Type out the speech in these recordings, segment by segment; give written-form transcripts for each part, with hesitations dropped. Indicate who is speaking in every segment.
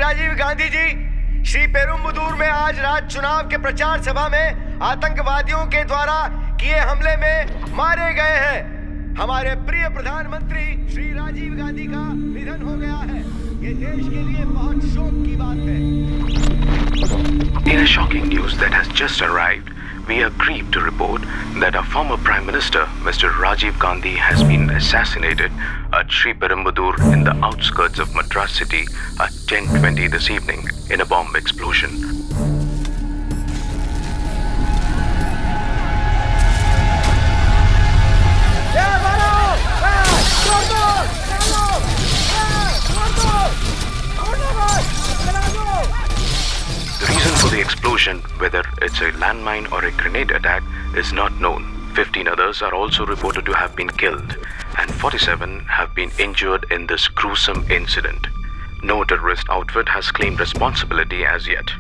Speaker 1: राजीव गांधी जी, श्री पेरुम्बदूर में आज रात चुनाव के प्रचार सभा में आतंकवादियों के द्वारा किए हमले में मारे गए हैं। हमारे प्रिय प्रधानमंत्री श्री राजीव गांधी का निधन हो गया है। ये देश के लिए बहुत शोक की बात है।
Speaker 2: In a shocking news that has just arrived, we are grieved to report that our former Prime Minister, Mr. Rajiv Gandhi, has been assassinated at Sri Perumbudur in the outskirts of Madras city at 10:20 this evening in a bomb explosion. The reason for the explosion, whether it's a landmine or a grenade attack, is not known. 15 others are also reported to have been killed, and 47 have been injured in this gruesome incident. No terrorist outfit has claimed responsibility as yet,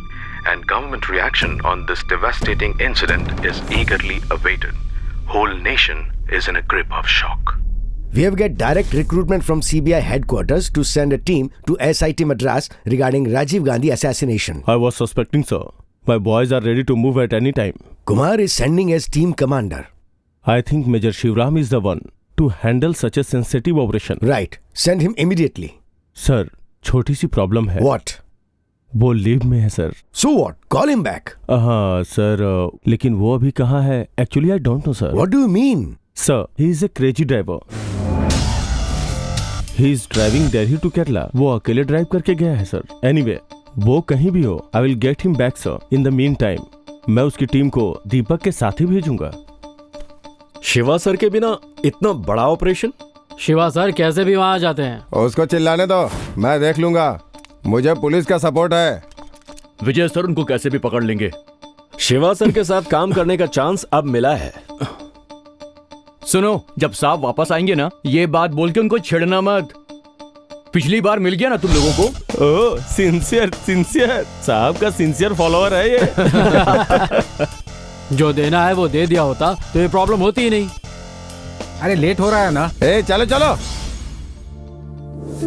Speaker 2: and government reaction on this devastating incident is eagerly awaited. Whole nation is in a grip of shock.
Speaker 3: We have get direct recruitment from CBI headquarters to send a team to SIT Madras regarding Rajiv Gandhi assassination.
Speaker 4: I was suspecting, sir. My boys are ready to move at any time.
Speaker 3: Kumar is sending as team commander.
Speaker 4: I think Major Shivram is the one to handle such a sensitive operation.
Speaker 3: Right. Send him immediately.
Speaker 4: Sir, छोटी सी problem है.
Speaker 3: What?
Speaker 4: वो leave में है sir.
Speaker 3: So what? Call him back.
Speaker 4: हाँ sir, लेकिन वो अभी कहाँ है? Actually I don't know sir.
Speaker 3: What do you mean?
Speaker 4: Sir, he is a crazy driver. He is driving Delhi to Kerala. वो अकेले ड्राइव करके गया है सर. Anyway, वो कहीं भी हो, I will get him back sir. In the meantime, मैं उसकी टीम को दीपक के साथ ही भेजूंगा.
Speaker 5: शिवा सर के बिना इतना बड़ा ऑपरेशन?
Speaker 6: शिवा सर कैसे भी वहाँ आ जाते हैं.
Speaker 7: उसको चिल्लाने दो, मैं देख लूंगा. मुझे पुलिस का सपोर्ट है.
Speaker 5: विजय सर उनको कैसे भी पकड़ लेंगे. शिवा सर के साथ काम करने का चांस अब मिला है.
Speaker 8: सुनो, जब साहब वापस आएंगे ना, ये बात बोल के उनको छेड़ना मत. पिछली बार मिल गया ना तुम लोगों को.
Speaker 4: ओह, सिंसियर साहब का सिंसियर फॉलोअर है ये.
Speaker 6: जो देना है वो दे दिया होता तो ये प्रॉब्लम होती ही नहीं.
Speaker 9: अरे लेट हो रहा है ना.
Speaker 7: चलो चलो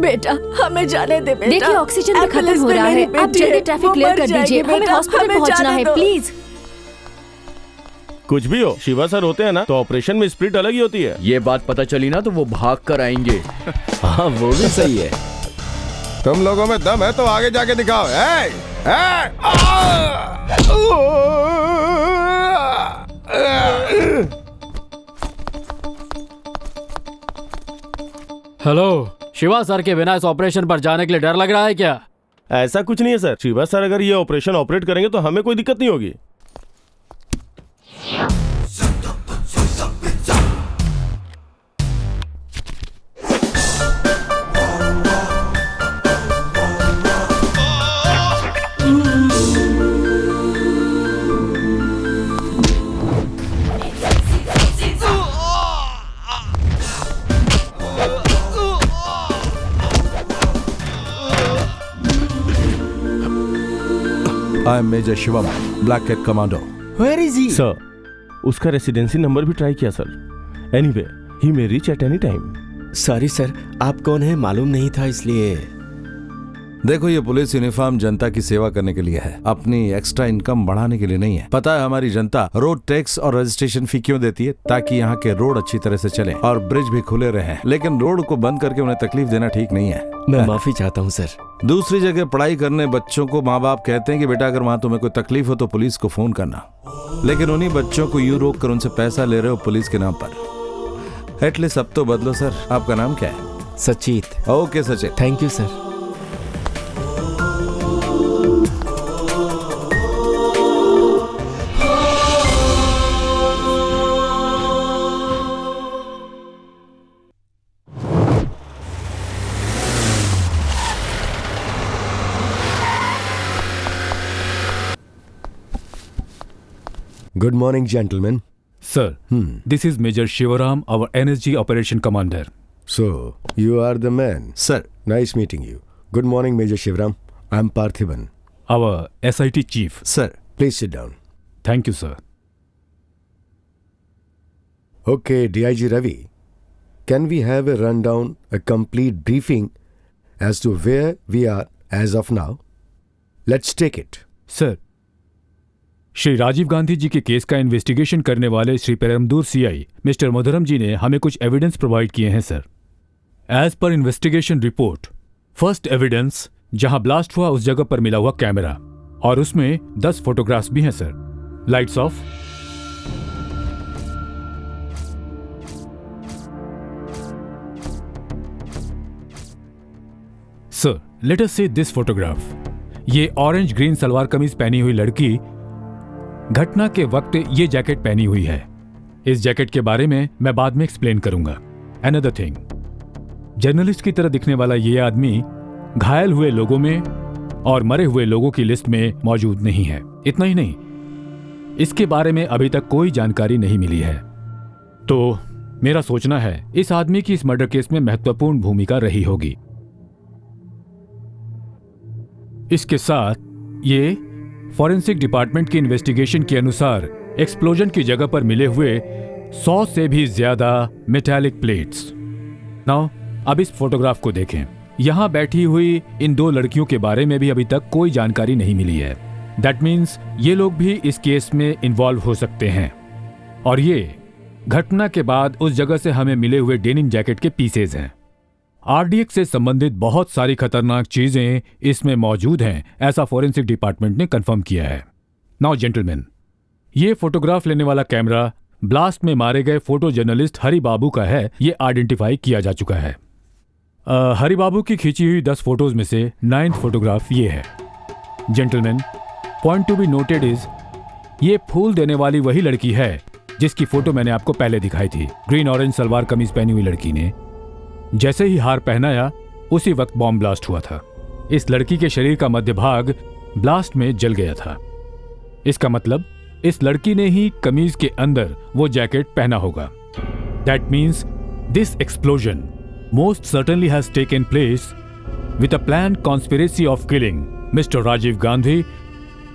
Speaker 10: बेटा, हमें जाने दे बेटा.
Speaker 11: देखिए ऑक्सीजन भी खत्म हो रहा है. आप जल्दी ट्रैफिक क्लियर कर दीजिए. हमें हॉस्पिटल पहुंचना है प्लीज.
Speaker 4: कुछ भी हो, शिवा सर होते हैं ना तो ऑपरेशन में स्प्रिट अलग ही होती है.
Speaker 8: ये बात पता चली ना तो वो भाग कर आएंगे.
Speaker 5: हाँ वो भी सही है.
Speaker 7: तुम लोगों में दम है तो आगे जाके दिखाओ.
Speaker 6: हेलो, शिवा सर के बिना इस ऑपरेशन पर जाने के लिए डर लग रहा है क्या?
Speaker 4: ऐसा कुछ नहीं है सर. शिवा सर अगर ये ऑपरेशन ऑपरेट करेंगे तो हमें कोई दिक्कत नहीं होगी.
Speaker 12: I am Major Shivam, Black Cat Commando.
Speaker 3: Where is he?
Speaker 4: Sir, उसका रेसिडेंसी नंबर भी ट्राई किया sir. Anyway, he may reach at any time.
Speaker 5: Sorry sir, आप कौन है मालूम नहीं था इसलिए.
Speaker 12: देखो ये पुलिस यूनिफॉर्म जनता की सेवा करने के लिए है, अपनी एक्स्ट्रा इनकम बढ़ाने के लिए नहीं है. पता है हमारी जनता रोड टैक्स और रजिस्ट्रेशन फी क्यों देती है? ताकि यहाँ के रोड अच्छी तरह से चले और ब्रिज भी खुले रहे. लेकिन रोड को बंद करके उन्हें तकलीफ देना ठीक नहीं है.
Speaker 5: मैं माफी चाहता हूँ सर.
Speaker 12: दूसरी जगह पढ़ाई करने बच्चों को माँ बाप कहते हैं कि बेटा अगर वहाँ तुम्हें कोई तकलीफ हो तो पुलिस को फोन करना. लेकिन उन्हीं बच्चों को यूं रोक कर उनसे पैसा ले रहे हो पुलिस के नाम पर. एटलीस्ट अब तो बदलो सर. आपका नाम क्या है?
Speaker 5: Sachit.
Speaker 12: Okay Sachit.
Speaker 5: Thank you sir.
Speaker 3: Good morning, gentlemen.
Speaker 9: Sir, this is Major Shivaram, our NSG Operation Commander.
Speaker 3: So, you are the man.
Speaker 12: Sir.
Speaker 3: Nice meeting you. Good morning, Major Shivaram. I'm Parthiban.
Speaker 9: Our SIT Chief.
Speaker 12: Sir.
Speaker 3: Please sit down.
Speaker 9: Thank you, sir.
Speaker 3: Okay, DIG Ravi. Can we have a rundown, a complete briefing as to where we are as of now? Let's take it.
Speaker 9: Sir, Shri Rajiv Gandhi ji के case का investigation करने वाले Shri पेरमदूर CI mister मधुरम जी ने हमें कुछ evidence provide किए हैं sir. As per investigation report, first evidence जहां ब्लास्ट हुआ उस जगह पर मिला हुआ कैमरा, और उसमें 10 फोटोग्राफ्स भी हैं sir. Lights off. Sir, let us see this photograph. ये ऑरेंज ग्रीन सलवार कमीज पहनी हुई लड़की घटना के वक्त ये जैकेट पहनी हुई है। इस जैकेट के बारे में मैं बाद में एक्सप्लेन करूंगा। अनदर थिंग, जर्नलिस्ट की तरह दिखने वाला ये आदमी घायल हुए लोगों में और मरे हुए लोगों की लिस्ट में मौजूद नहीं है। इतना ही नहीं, इसके बारे में अभी तक कोई जानकारी नहीं मिली है। तो मेरा सोचना है इस आदमी की इस मर्डर केस में महत्वपूर्ण भूमिका रही होगी। इसके साथ ये फॉरेंसिक डिपार्टमेंट की इन्वेस्टिगेशन के अनुसार एक्सप्लोजन की जगह पर मिले हुए 100 से भी ज्यादा मेटालिक प्लेट्स। नाउ अब इस फोटोग्राफ को देखें। यहां बैठी हुई इन 2 लड़कियों के बारे में भी अभी तक कोई जानकारी नहीं मिली है। दैट मीन्स ये लोग भी इस केस में इन्वॉल्व हो सकते हैं। और ये घटना के बाद उस जगह से हमें मिले हुए डेनिम जैकेट के पीसेज हैं। आरडीएक्स से संबंधित बहुत सारी खतरनाक चीजें इसमें मौजूद हैं, ऐसा फॉरेंसिक डिपार्टमेंट ने कंफर्म किया है। नाउ जेंटलमैन, ये फोटोग्राफ लेने वाला कैमरा ब्लास्ट में मारे गए फोटो जर्नलिस्ट हरि बाबू का है, ये आइडेंटिफाई किया जा चुका है। हरि बाबू की खींची हुई 10 फोटोज में से 9th फोटोग्राफ ये है। Gentleman, point to be noted is ये फूल देने वाली वही लड़की है जिसकी फोटो मैंने आपको पहले दिखाई थी। ग्रीन ऑरेंज सलवार कमीज पहनी हुई लड़की ने जैसे ही हार पहनाया उसी वक्त बॉम्ब ब्लास्ट हुआ था। इस लड़की के शरीर का मध्य भाग ब्लास्ट में जल गया था। इसका मतलब इस लड़की ने ही कमीज के अंदर वो जैकेट पहना होगा। That means this explosion most certainly has taken place with a planned conspiracy of killing mister Rajiv Gandhi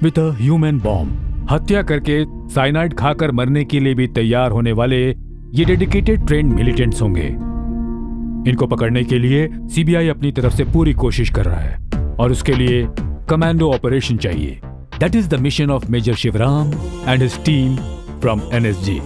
Speaker 9: with a human bomb. हत्या करके साइनाइड खाकर मरने के लिए भी तैयार होने वाले ये डेडिकेटेड ट्रेंड मिलिटेंट्स होंगे। इनको पकड़ने के लिए सीबीआई अपनी तरफ से पूरी कोशिश कर रहा है और उसके लिए कमांडो ऑपरेशन चाहिए। That is the mission of major Shivram and his team from NSG.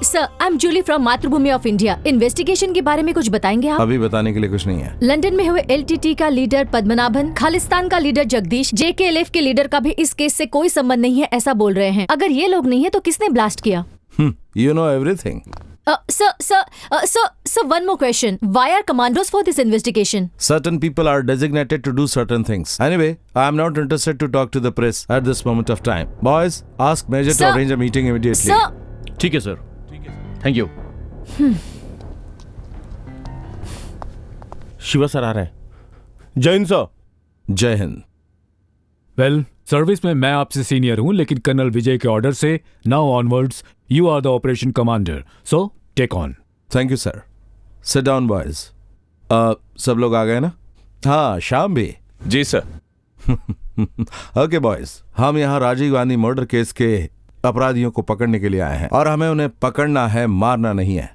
Speaker 11: Sir, I am Julie from Mathrubhumi of India. Investigation के बारे में कुछ बताएंगे आप?
Speaker 12: अभी बताने के लिए कुछ नहीं है।
Speaker 11: लंदन में हुए एलटीटी का लीडर पद्मनाभन, खालिस्तान का लीडर जगदीश, जेकेएलएफ के लीडर का भी इस केस से कोई संबंध नहीं है, ऐसा बोल रहे हैं। अगर ये लोग नहीं है तो किसने ब्लास्ट किया?
Speaker 12: You know everything.
Speaker 11: Sir, one more question. Why are commandos for this investigation?
Speaker 12: Certain people are designated to do certain things. Anyway, I am not interested to talk to the press at this moment of time. Boys, ask Major to arrange a meeting immediately.
Speaker 11: Sir.
Speaker 8: ठीक है sir, thank you.
Speaker 4: Shiva sir आ रहे हैं। जय Hind sir.
Speaker 12: जय Hind.
Speaker 9: Well, service में मैं आपसे सीनियर हूं, लेकिन कर्नल विजय के ऑर्डर से now onwards you are the operation commander, so take on.
Speaker 12: Thank you sir. Sit down boys. सब लोग आ गए ना? हाँ, शाम भी।
Speaker 5: जी सर।
Speaker 12: ओके बॉयज, हम यहाँ राजीव गांधी मर्डर केस के अपराधियों को पकड़ने के लिए आए हैं और हमें उन्हें पकड़ना है, मारना नहीं है।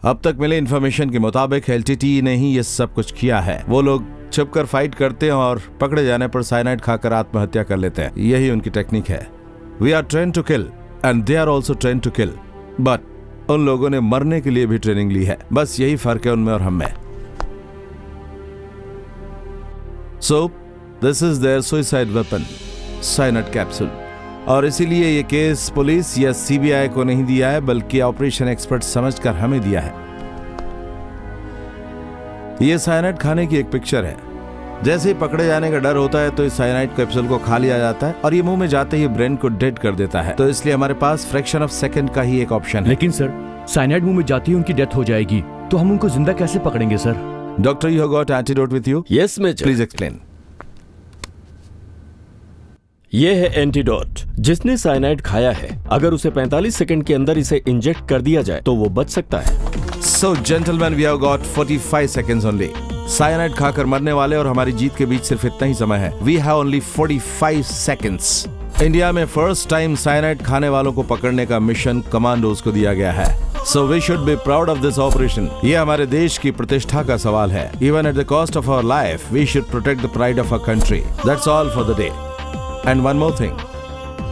Speaker 12: अब तक मिले इन्फॉर्मेशन के मुताबिक एलटीटी ने ही ये सब कुछ किया है। वो लोग छुपकर फाइट करते हैं और पकड़े जाने पर साइनाइड खाकर आत्महत्या कर लेते हैं। यही उनकी टेक्निक है। We are train to kill and they are also train to kill, but उन लोगों ने मरने के लिए भी ट्रेनिंग ली है। बस यही फर्क है उनमें और हम में। So this is their suicide weapon, cyanide capsule. और इसीलिए ये केस पुलिस या सीबीआई को नहीं दिया है, बल्कि ऑपरेशन एक्सपर्ट समझकर हमें दिया है। ये साइनाइड खाने की एक पिक्चर है। जैसे ही पकड़े जाने का डर होता है तो इस साइनाइड कैप्सूल को खा लिया जाता है और ये मुंह में जाते ही ब्रेन को डेड कर देता है। तो इसलिए हमारे पास फ्रैक्शन ऑफ सेकंड का ही एक ऑप्शन है।
Speaker 8: लेकिन सर, साइनाइड मुंह में जाती ही उनकी डेथ हो जाएगी, तो हम उनको जिंदा कैसे पकड़ेंगे sir?
Speaker 12: Doctor, you have got antidote with you?
Speaker 5: Yes major.
Speaker 12: Please explain.
Speaker 5: ये है एंटीडोट। जिसने साइनाइड खाया है, अगर उसे 45 सेकंड के अंदर इसे इंजेक्ट कर दिया जाए तो वो बच सकता है।
Speaker 12: So gentleman, we have got 45 seconds only. Cyanide खाकर मरने वाले और हमारी जीत के बीच सिर्फ इतना ही समय है। We have only 45 seconds. India में फर्स्ट टाइम साइनाइड खाने वालों को पकड़ने का मिशन कमांडोज को दिया गया है। So we should be proud of this operation. ये हमारे देश की प्रतिष्ठा का सवाल है। Even at the cost of our life we should protect the pride of our country. That's all for the day. And one more thing,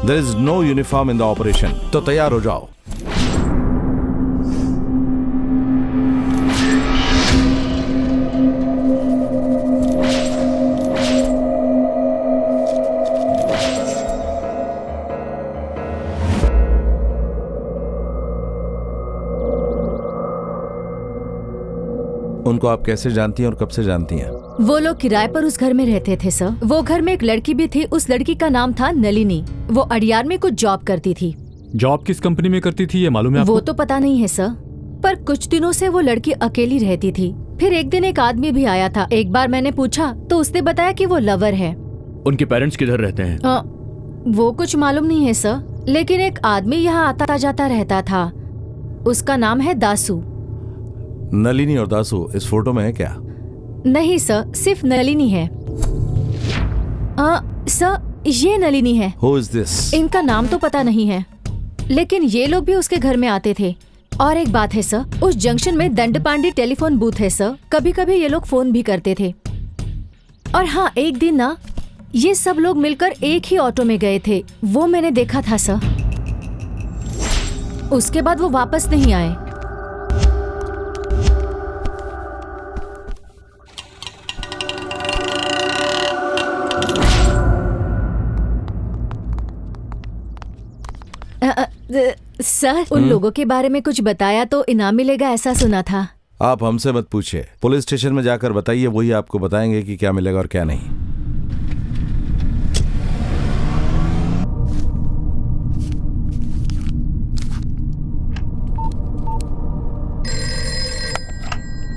Speaker 12: there is no uniform in the operation. तो तैयार हो जाओ। उनको आप कैसे जानती हैं और कब से जानती हैं?
Speaker 11: वो लोग किराए पर उस घर में रहते थे सर। वो घर में एक लड़की भी थी। उस लड़की का नाम था नलिनी। वो अड़ियार में कुछ जॉब करती थी।
Speaker 9: जॉब किस कंपनी में करती थी ये मालूम है आपको?
Speaker 11: वो तो पता नहीं है सर, पर कुछ दिनों से वो लड़की अकेली रहती थी। फिर एक दिन एक आदमी भी आया था। एक बार मैंने पूछा तो उसने बताया कि वो लवर है।
Speaker 8: उनके पेरेंट्स किधर रहते हैं?
Speaker 11: वो कुछ मालूम नहीं है सर, लेकिन एक आदमी यहाँ आता जाता रहता था। उसका नाम है दासू।
Speaker 12: नलिनी और दासू इस फोटो में है क्या?
Speaker 11: नहीं सर, सिर्फ नलिनी है। सर ये नलिनी है।
Speaker 12: Who is this?
Speaker 11: इनका नाम तो पता नहीं है, लेकिन ये लोग भी उसके घर में आते थे। और एक बात है सर, उस जंक्शन में दंडपांडी टेलीफोन बूथ है सर। कभी कभी ये लोग फोन भी करते थे। और हाँ, एक दिन ना ये सब लोग मिलकर एक ही ऑटो में गए थे। वो मैंने देखा था सर। उसके बाद वो वापस नहीं आए। सर, उन लोगों के बारे में कुछ बताया तो इनाम मिलेगा ऐसा सुना था।
Speaker 12: आप हमसे मत पूछिए, पुलिस स्टेशन में जाकर बताइए, वही आपको बताएंगे कि क्या मिलेगा और क्या नहीं।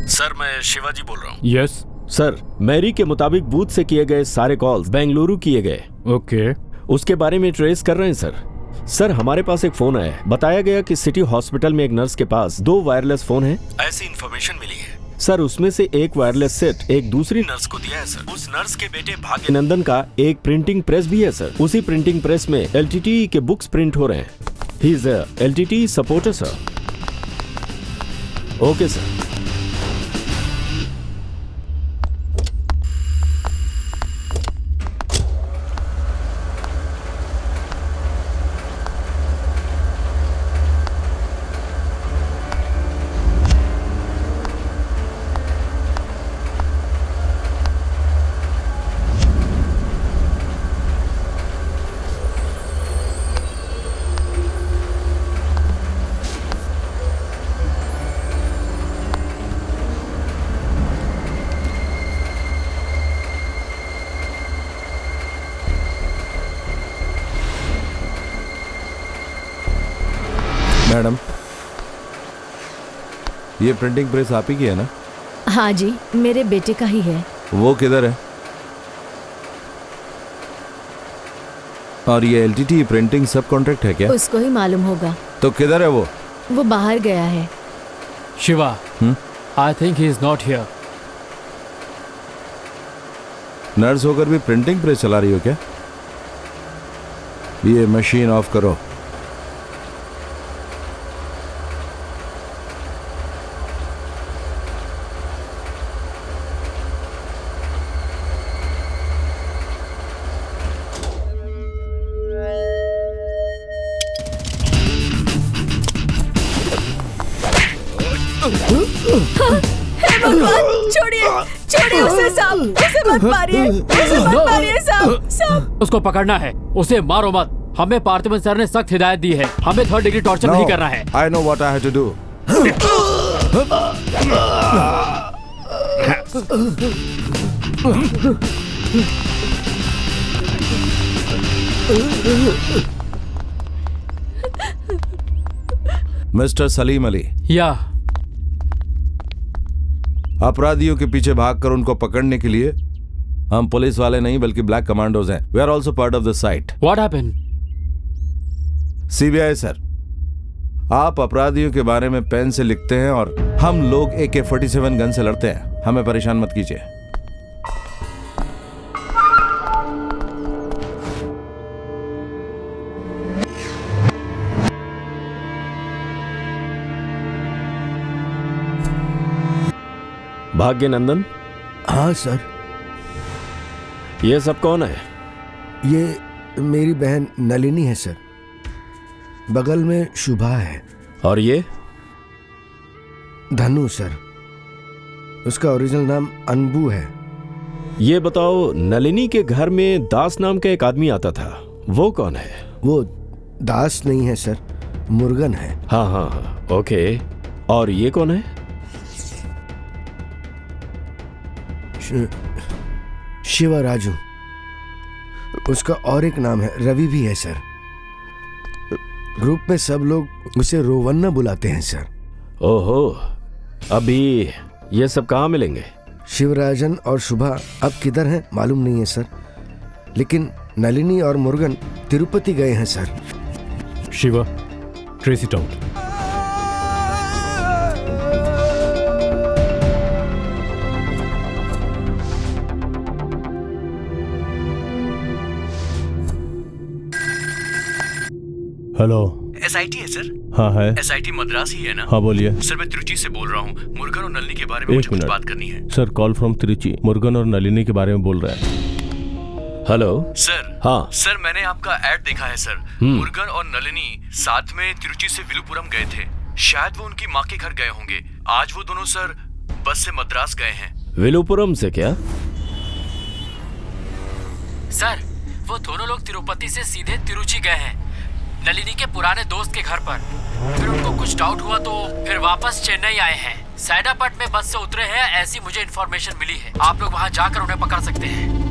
Speaker 5: सर, मैं शिवाजी बोल रहा हूँ।
Speaker 9: यस
Speaker 5: सर, मैरी के मुताबिक बूथ से किए गए सारे कॉल्स बेंगलुरु किए गए।
Speaker 9: ओके।
Speaker 5: उसके बारे में ट्रेस कर रहे हैं सर। सर, हमारे पास एक फोन आया है। बताया गया कि सिटी हॉस्पिटल में एक नर्स के पास 2 वायरलेस फोन हैं। ऐसी इन्फॉर्मेशन मिली है सर। उसमें से एक वायरलेस सेट एक दूसरी नर्स को दिया है सर। उस नर्स के बेटे भाग्यनंदन का एक प्रिंटिंग प्रेस भी है सर। उसी प्रिंटिंग प्रेस में LTTE के बुक्स प्रिंट हो रहे हैं। He is a LTTE supporter sir. Okay sir.
Speaker 12: Madam, ये प्रिंटिंग प्रेस आप ही की है ना?
Speaker 11: हाँ जी, मेरे बेटे का ही है।
Speaker 12: वो किधर है? और ये LTTE प्रिंटिंग सब कॉन्ट्रैक्ट है क्या?
Speaker 11: उसको ही मालूम होगा।
Speaker 12: तो किधर है वो?
Speaker 11: वो बाहर गया है।
Speaker 6: Shiva, I think he is not here.
Speaker 12: Nurse होकर भी प्रिंटिंग प्रेस चला रही हो क्या? ये मशीन ऑफ करो।
Speaker 10: छोड़िए, छोड़िए उसे साहब, उसे मत मारिए, उसे मत मारिए साहब, साहब।
Speaker 6: उसको पकड़ना है, उसे मारो मत। हमें पार्थिवन सर ने सख्त हिदायत दी है। हमें 3rd डिग्री टॉर्चर नहीं करना है।
Speaker 12: I know what I have to do. Mister Salim Ali,
Speaker 6: या
Speaker 12: अपराधियों के पीछे भागकर उनको पकड़ने के लिए हम पुलिस वाले नहीं बल्कि ब्लैक कमांडोज हैं। We are also part of the site.
Speaker 6: What happened?
Speaker 12: CBI sir, आप अपराधियों के बारे में पेन से लिखते हैं और हम लोग AK-47 गन से लड़ते हैं। हमें परेशान मत कीजिए।
Speaker 5: भाग्यनंदन?
Speaker 3: हाँ सर।
Speaker 5: ये सब कौन है?
Speaker 3: ये मेरी बहन नलिनी है सर। बगल में शुभा है।
Speaker 5: और ये?
Speaker 3: धनु सर। उसका ओरिजिनल नाम अनबू है।
Speaker 5: ये बताओ, नलिनी के घर में दास नाम का एक आदमी आता था, वो कौन है?
Speaker 3: वो दास नहीं है सर, मुर्गन है।
Speaker 5: हाँ हाँ हाँ, ओके। और ये कौन है?
Speaker 3: शिवराजू। उसका और एक नाम है, रवि भी है सर। ग्रुप में सब लोग उसे रोवन्ना बुलाते हैं सर।
Speaker 5: ओहो, अभी ये सब कहाँ मिलेंगे?
Speaker 3: शिवराजन और शुभा अब किधर हैं मालूम नहीं है सर, लेकिन नलिनी और मुर्गन तिरुपति गए हैं sir.
Speaker 9: Shiva, trace it out.
Speaker 4: Hello,
Speaker 8: SIT है सर?
Speaker 4: हाँ है।
Speaker 8: एसआईटी मद्रास ही है ना?
Speaker 4: हाँ बोलिए
Speaker 8: सर, मैं त्रिची से बोल रहा हूँ। मुर्गन और नलिनी के बारे में मुझे कुछ बात करनी है।
Speaker 4: Sir, call from Trichy. Murugan और नलिनी के बारे में बोल रहे हैं।
Speaker 5: Hello
Speaker 8: sir.
Speaker 5: हाँ
Speaker 8: सर, मैंने आपका ऐड देखा है सर। मुर्गन और नलिनी साथ में तिरुचि से विलुपुरम गए थे। शायद वो उनकी माँ के घर गए होंगे। आज वो दोनों सर बस से मद्रास गए हैं।
Speaker 5: विलुपुरम से क्या?
Speaker 6: सर, वो दोनों लोग तिरुपति से सीधे तिरुचि गए हैं, नलिनी के पुराने दोस्त के घर पर। फिर उनको कुछ डाउट हुआ तो फिर वापस चेन्नई आए हैं। सैदापट में बस से उतरे हैं, ऐसी मुझे इन्फॉर्मेशन मिली है। आप लोग वहां जाकर उन्हें पकड़ सकते हैं।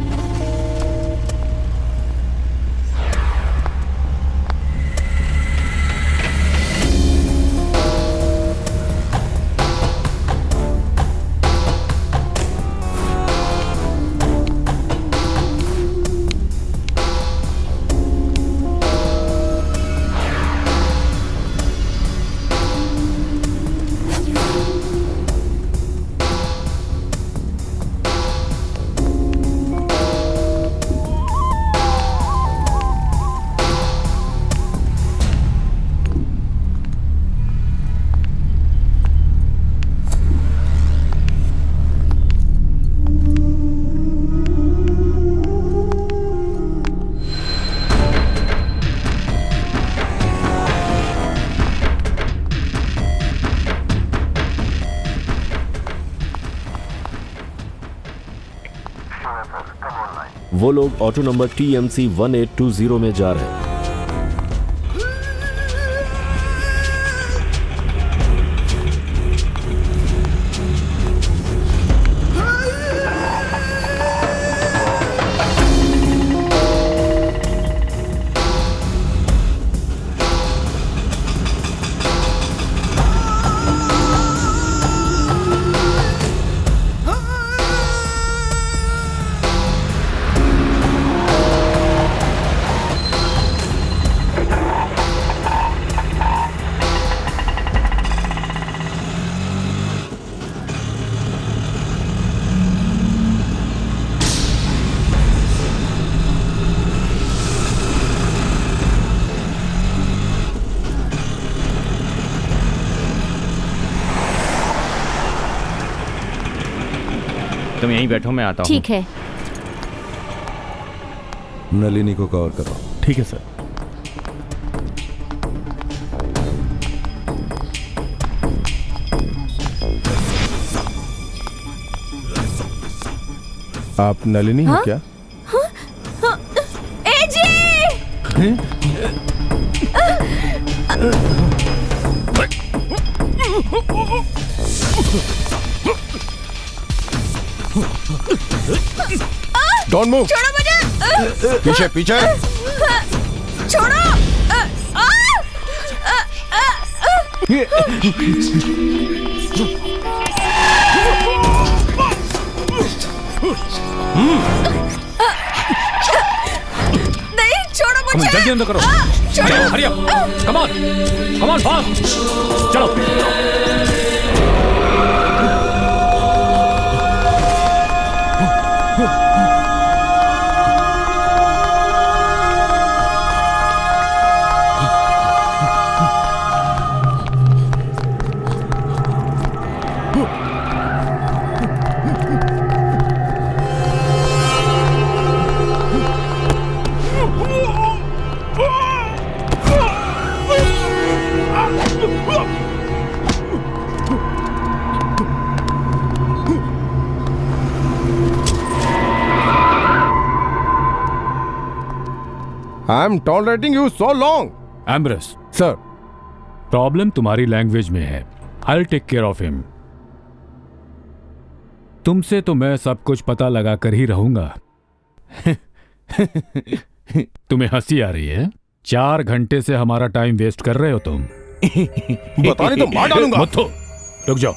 Speaker 5: वो लोग ऑटो नंबर TMC 1820 में जा रहे हैं।
Speaker 8: तुम यहीं बैठो, मैं आता हूँ।
Speaker 11: ठीक है।
Speaker 12: नलिनी को कवर करो।
Speaker 4: ठीक है सर। आप नलिनी हो क्या?
Speaker 10: ए जी!
Speaker 7: Don't move.
Speaker 10: छोड़ो मुझे।
Speaker 7: पीछे पीछे।
Speaker 10: छोड़ो। नहीं, छोड़ो मुझे।
Speaker 9: जल्दी अंदर करो।
Speaker 10: छोड़ो।
Speaker 9: Hurry up. Come on, come on, fast. चलो।
Speaker 7: I am tolerating you so long.
Speaker 9: एम्ब्रस,
Speaker 7: सर,
Speaker 9: प्रॉब्लम तुम्हारी लैंग्वेज में है। I will take care of him. तुमसे तो मैं सब कुछ पता लगा कर ही रहूंगा। तुम्हें हंसी आ रही है? 4 घंटे से हमारा टाइम वेस्ट कर रहे हो तुम।
Speaker 7: बता नहीं तो मार डालूंगा।
Speaker 9: मत हो, रुक जाओ।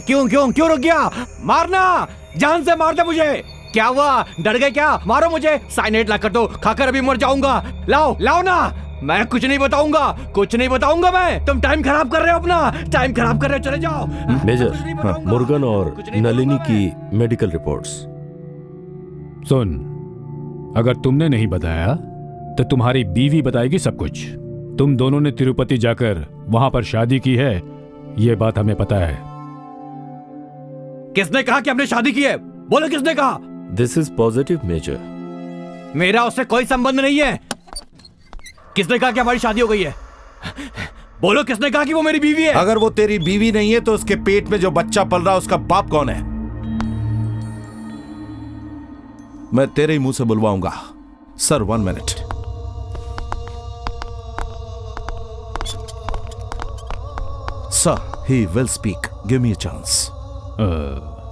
Speaker 13: क्यों रुक गया? मारना, जान से मार दे मुझे। क्या हुआ, डर गए क्या? मारो मुझे। साइनेट ला कर दो, खाकर अभी मर जाऊंगा। लाओ ना। मैं कुछ नहीं बताऊंगा मैं। तुम टाइम खराब कर रहे हो, अपना टाइम खराब कर रहे हो। चले जाओ।
Speaker 5: मेजर, मुर्गन और नलिनी की मेडिकल रिपोर्ट्स।
Speaker 9: सुन, अगर तुमने नहीं बताया तो तुम्हारी बीवी बताएगी सब कुछ। तुम दोनों ने तिरुपति जाकर वहां पर शादी की है, ये बात हमें पता है।
Speaker 13: किसने कहा कि हमने शादी की है? बोलो, किसने कहा?
Speaker 5: This is positive major.
Speaker 13: मेरा उससे कोई संबंध नहीं है। किसने कहा कि हमारी शादी हो गई है? बोलो, किसने कहा कि वो मेरी बीवी है?
Speaker 12: अगर वो तेरी बीवी नहीं है तो उसके पेट में जो बच्चा पल रहा है उसका बाप कौन है? मैं तेरे ही मुंह से बुलवाऊंगा। Sir, 1 minute. Sir, he will speak, give me a chance.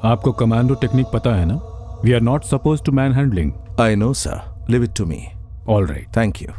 Speaker 9: आपको कमांडो टेक्निक पता है ना? We are not suppose to manhandling.
Speaker 12: I know sir, leave it to me.
Speaker 9: All right,
Speaker 12: thank you.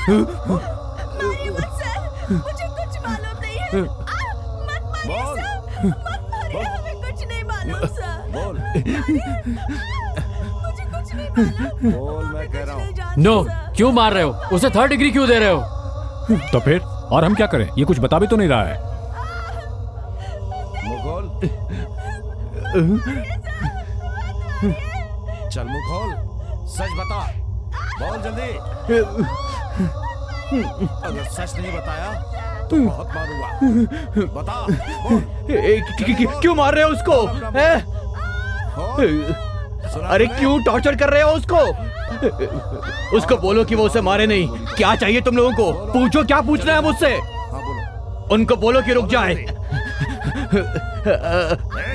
Speaker 10: मारिए मत सर, मुझे कुछ मालूम नहीं है। मत मारिए सर, मत मारिए, हमें कुछ नहीं मालूम सर। मुझे कुछ नहीं मालूम।
Speaker 12: बोल, मैं कह रहा हूँ।
Speaker 6: नो, क्यों मार रहे हो उसे? 3rd डिग्री क्यों दे रहे हो?
Speaker 9: तो फिर और हम क्या करें? ये कुछ बता भी तो नहीं रहा है।
Speaker 12: मुखोल, चल मुखोल, सच बता। बोल जल्दी। अगर सच नहीं बताया तो बहुत मारूंगा। बता, बोल।
Speaker 13: क्यों मार रहे हो उसको? अरे क्यों टॉर्चर कर रहे हो उसको बोलो कि वो उसे मारे नहीं। क्या चाहिए तुम लोगों को? पूछो, क्या पूछना है मुझसे? उनको बोलो कि रुक जाए।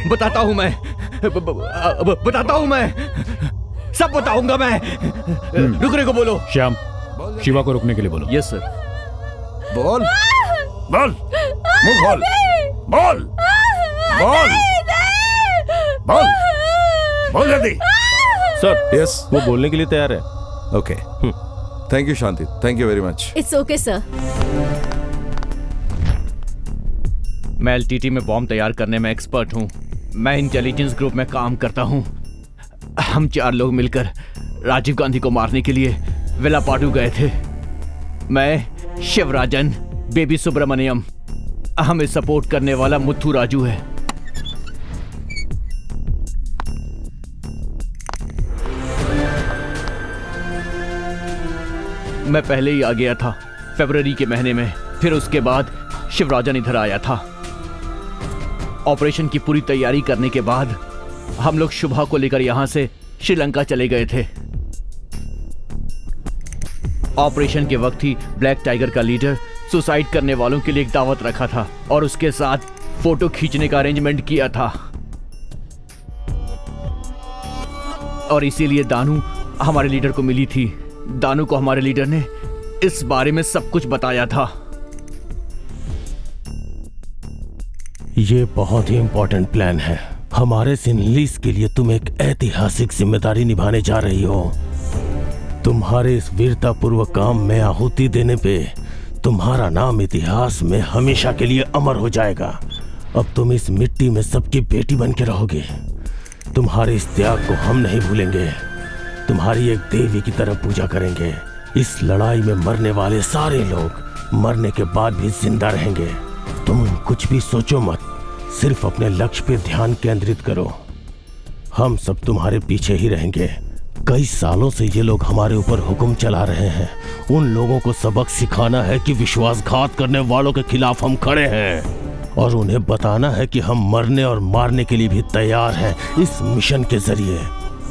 Speaker 13: बताता हूं मैं, सब बताऊंगा मैं। रुकने को बोलो।
Speaker 9: श्याम, शिवा को रुकने के लिए बोलो।
Speaker 13: Yes sir.
Speaker 12: बोल, बोल, मुंह खोल, बोल, बोल, बोल, बोल जल्दी।
Speaker 4: सर,
Speaker 12: यस,
Speaker 4: वो बोलने के लिए तैयार है।
Speaker 12: Okay, thank you Shanti, thank you very much.
Speaker 11: It's okay sir.
Speaker 13: मैं एलटीटी में बॉम्ब तैयार करने में एक्सपर्ट हूँ। मैं इंटेलिजेंस ग्रुप में काम करता हूँ। हम 4 लोग मिलकर राजीव गांधी को मारने के लिए वेलापाडू गए थे। मैं, शिवराजन, बेबी सुब्रमण्यम, हमें सपोर्ट करने वाला मुथु राजू है। मैं पहले ही आ गया था, फरवरी के महीने में। फिर उसके बाद शिवराजन इधर आया था। ऑपरेशन की पूरी तैयारी करने के बाद हम लोग शुभा को लेकर यहां से श्रीलंका चले गए थे। ऑपरेशन के वक्त ही ब्लैक टाइगर का लीडर सुसाइड करने वालों के लिए एक दावत रखा था और उसके साथ फोटो खींचने का अरेंजमेंट किया था। और इसीलिए दानू हमारे लीडर को मिली थी। दानू को हमारे लीडर ने इस बारे में सब कुछ बताया था।
Speaker 4: ये बहुत ही इंपॉर्टेंट प्लान है। हमारे सिनलीस के लिए तुम एक ऐतिहासिक जिम्मेदारी निभाने जा रही हो। तुम्हारे इस वीरतापूर्वक काम में आहुति देने पे तुम्हारा नाम इतिहास में हमेशा के लिए अमर हो जाएगा। अब तुम इस मिट्टी में सबकी बेटी बन के रहोगे। तुम्हारे इस त्याग को हम नहीं भूलेंगे। तुम्हारी एक देवी की तरह पूजा करेंगे। इस लड़ाई में मरने वाले सारे लोग मरने के बाद भी जिंदा रहेंगे। तुम कुछ भी सोचो मत, सिर्फ अपने लक्ष्य पे ध्यान केंद्रित करो। हम सब तुम्हारे पीछे ही रहेंगे। कई सालों से ये लोग हमारे ऊपर हुक्म चला रहे हैं। उन लोगों को सबक सिखाना है कि विश्वासघात करने वालों के खिलाफ हम खड़े हैं और उन्हें बताना है कि हम मरने और मारने के लिए भी तैयार हैं इस मिशन के जरिए।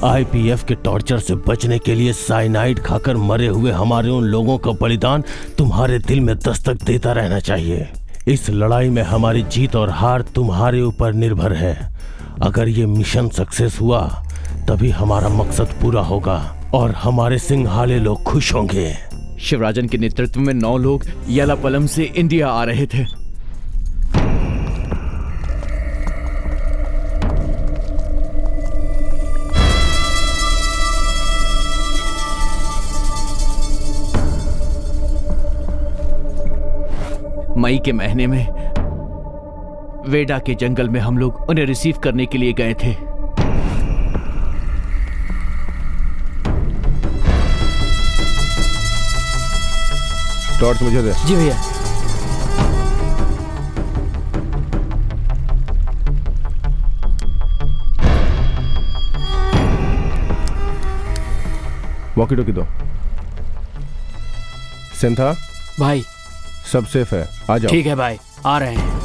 Speaker 4: आईपीएफ के टॉर्चर से बचने के लिए साइनाइड खाकर मरे हुए हमारे उन लोगों का बलिदान तुम्हारे दिल में दस्तक देता रहना चाहिए। इस लड़ाई में हमारी जीत और हार तुम्हारे ऊपर निर्भर है। अगर ये मिशन सक्सेस हुआ तभी हमारा मकसद पूरा होगा और हमारे सिंघाले लोग खुश होंगे।
Speaker 13: शिवराजन के नेतृत्व में 9 लोग येलापलम से इंडिया आ रहे थे। मई के महीने में वेडा के जंगल में हम लोग उन्हें रिसीव करने के लिए गए थे।
Speaker 7: टॉर्च मुझे दे।
Speaker 6: जी भैया।
Speaker 7: वॉकी टॉकी दो। सिंथा
Speaker 6: भाई
Speaker 7: सब सेफ है, आ जाओ।
Speaker 6: ठीक है भाई, आ रहे हैं।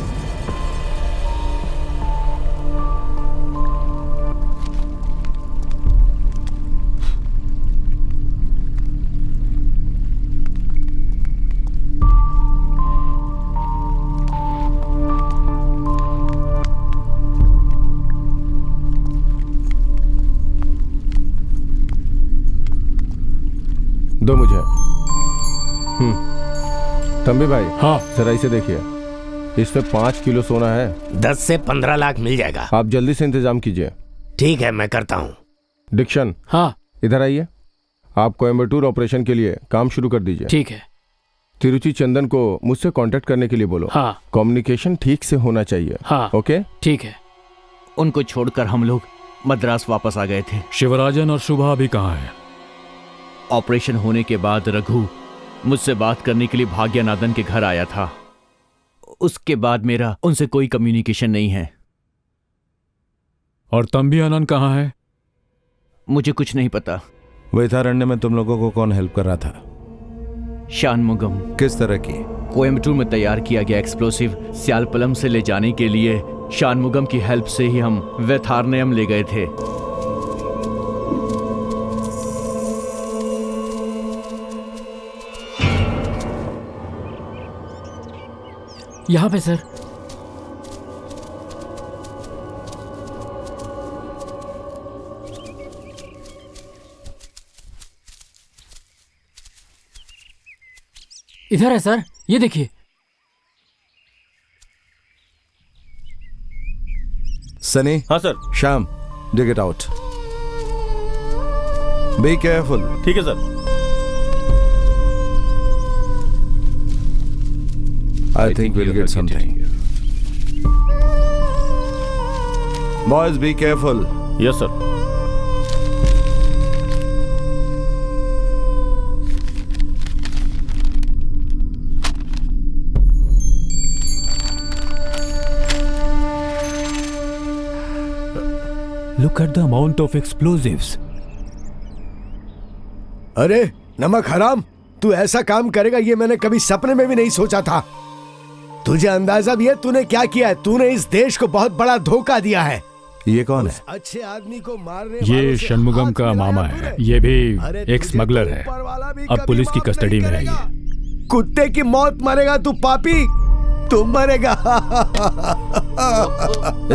Speaker 7: दो मुझे। तंबी भाई,
Speaker 9: हाँ
Speaker 7: जरा इसे देखिए, इस पे 5 किलो सोना है।
Speaker 14: 10 से 15 लाख मिल जाएगा।
Speaker 7: आप जल्दी से इंतजाम कीजिए।
Speaker 14: ठीक है, मैं करता हूँ।
Speaker 7: डिक्शन,
Speaker 6: हाँ
Speaker 7: इधर आइए। आप कोयम्बटूर ऑपरेशन के लिए काम शुरू कर दीजिए।
Speaker 6: ठीक है।
Speaker 7: तिरुचि चंदन को मुझसे कांटेक्ट करने के लिए बोलो।
Speaker 6: हाँ।
Speaker 7: कम्युनिकेशन ठीक से होना चाहिए।
Speaker 6: हाँ।
Speaker 7: ओके,
Speaker 6: ठीक है।
Speaker 13: उनको छोड़कर हम लोग मद्रास वापस आ गए थे।
Speaker 9: शिवराजन और शुभा अभी कहाँ है?
Speaker 13: ऑपरेशन होने के बाद रघु मुझसे बात करने के लिए भाग्यनाथन के घर आया था। उसके बाद मेरा उनसे कोई कम्युनिकेशन नहीं है।
Speaker 9: और तंबी आनंद कहाँ है?
Speaker 13: मुझे कुछ नहीं पता।
Speaker 12: वैथारण्य में तुम लोगों को कौन हेल्प कर रहा था?
Speaker 13: शानमुगम।
Speaker 12: किस तरह की?
Speaker 13: कोयम्बटूर में तैयार किया गया एक्सप्लोसिव स्यालपलम से ले जाने के लिए शानमुगम की हेल्प से ही हम वैथारण्यम ले गए थे।
Speaker 6: यहाँ पे सर। इधर है सर, ये देखिए।
Speaker 12: सनी।
Speaker 4: हाँ sir.
Speaker 12: Shyam, dig it out. Be careful.
Speaker 4: ठीक है sir.
Speaker 12: I think we'll get something. Boys, be careful.
Speaker 4: Yes, sir.
Speaker 9: Look at the amount of explosives.
Speaker 3: अरे नमक हराम, तू ऐसा काम करेगा ये मैंने कभी सपने में भी नहीं सोचा था। तुझे अंदाजा भी है तूने क्या किया है? तूने इस देश को बहुत बड़ा धोखा दिया है।
Speaker 12: ये कौन है?
Speaker 3: अच्छे आदमी को मारने
Speaker 9: ये षणमुगम का मामा है। ये भी एक स्मगलर है। अब पुलिस की कस्टडी में है ये।
Speaker 3: कुत्ते की मौत मरेगा तू पापी, तू मरेगा।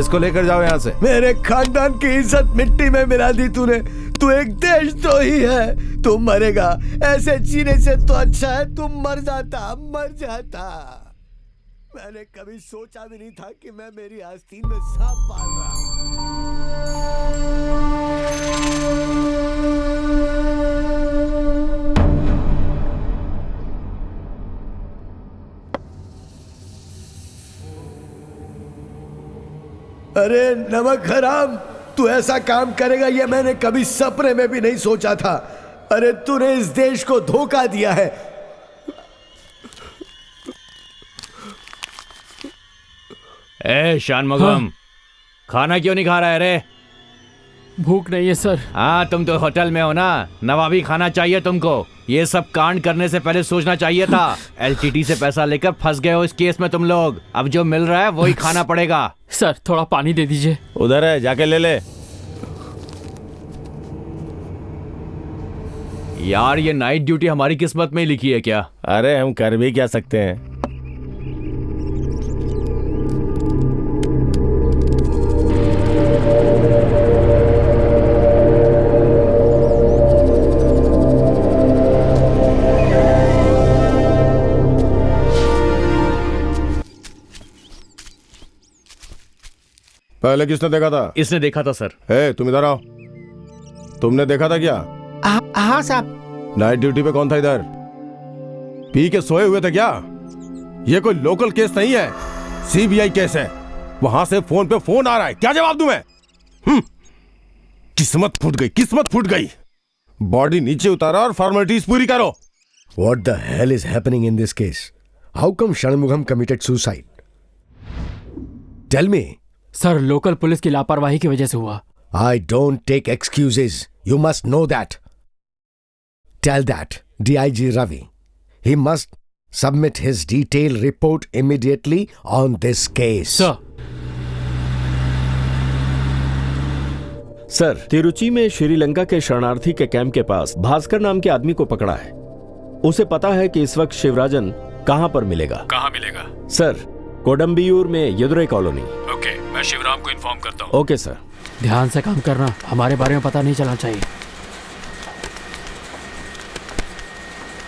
Speaker 12: इसको लेकर जाओ यहाँ से।
Speaker 3: मेरे खानदान की इज्जत मिट्टी में मिला दी तूने। तू एक देशद्रोही है, तू मरेगा। ऐसे जीने से तो अच्छा है तू मर जाता, मर जाता। मैंने कभी सोचा भी नहीं था कि मैं मेरी आस्तीन में सांप पाल रहा हूं। अरे नमक हराम, तू ऐसा काम करेगा ये मैंने कभी सपने में भी नहीं सोचा था। अरे तूने इस देश को धोखा दिया है।
Speaker 13: ए शानमुगम,
Speaker 6: हाँ?
Speaker 13: खाना क्यों नहीं खा रहा है रे?
Speaker 6: भूख नहीं है सर।
Speaker 13: हाँ, तुम तो होटल में हो ना, नवाबी खाना चाहिए तुमको। ये सब कांड करने से पहले सोचना चाहिए था। एलटीटी से पैसा लेकर फंस गए हो इस केस में तुम लोग। अब जो मिल रहा है वही खाना पड़ेगा।
Speaker 6: सर थोड़ा पानी दे दीजिए।
Speaker 4: उधर है, जाके ले ले।
Speaker 13: यार ये नाइट ड्यूटी हमारी किस्मत में ही लिखी है क्या?
Speaker 4: अरे हम कर भी क्या सकते हैं।
Speaker 7: पहले किसने देखा था?
Speaker 13: इसने देखा था सर।
Speaker 7: ए, तुम इधर आओ। तुमने देखा था क्या?
Speaker 14: हाँ साहब।
Speaker 7: नाइट ड्यूटी पे कौन था इधर? पी के सोए हुए थे क्या? ये कोई लोकल केस नहीं है, सीबीआई केस है। वहां से फोन पे फोन आ रहा है, क्या जवाब दूं मैं? किस्मत फूट गई, किस्मत फूट गई। बॉडी नीचे उतारा और फॉर्मेलिटीज पूरी करो।
Speaker 3: What the hell is happening in this case? How come Shanmugam committed suicide? Tell me.
Speaker 6: Sir local police की लापरवाही की वजह से हुआ।
Speaker 3: I don't take excuses. You must know that. Tell that DIG Ravi. He must submit his detailed report immediately on this case.
Speaker 5: Sir, Tiruchi में श्रीलंका के शरणार्थी के कैंप के पास भास्कर नाम के आदमी को पकड़ा है। उसे पता है कि इस वक्त शिवराजन कहां पर मिलेगा।
Speaker 9: कहां मिलेगा?
Speaker 5: सर, कोडम्बियूर में यदुरई कॉलोनी।
Speaker 9: ओके, मैं शिवराम को इन्फॉर्म करता हूँ।
Speaker 5: Okay sir.
Speaker 6: ध्यान से काम करना, हमारे बारे में पता नहीं चलना चाहिए।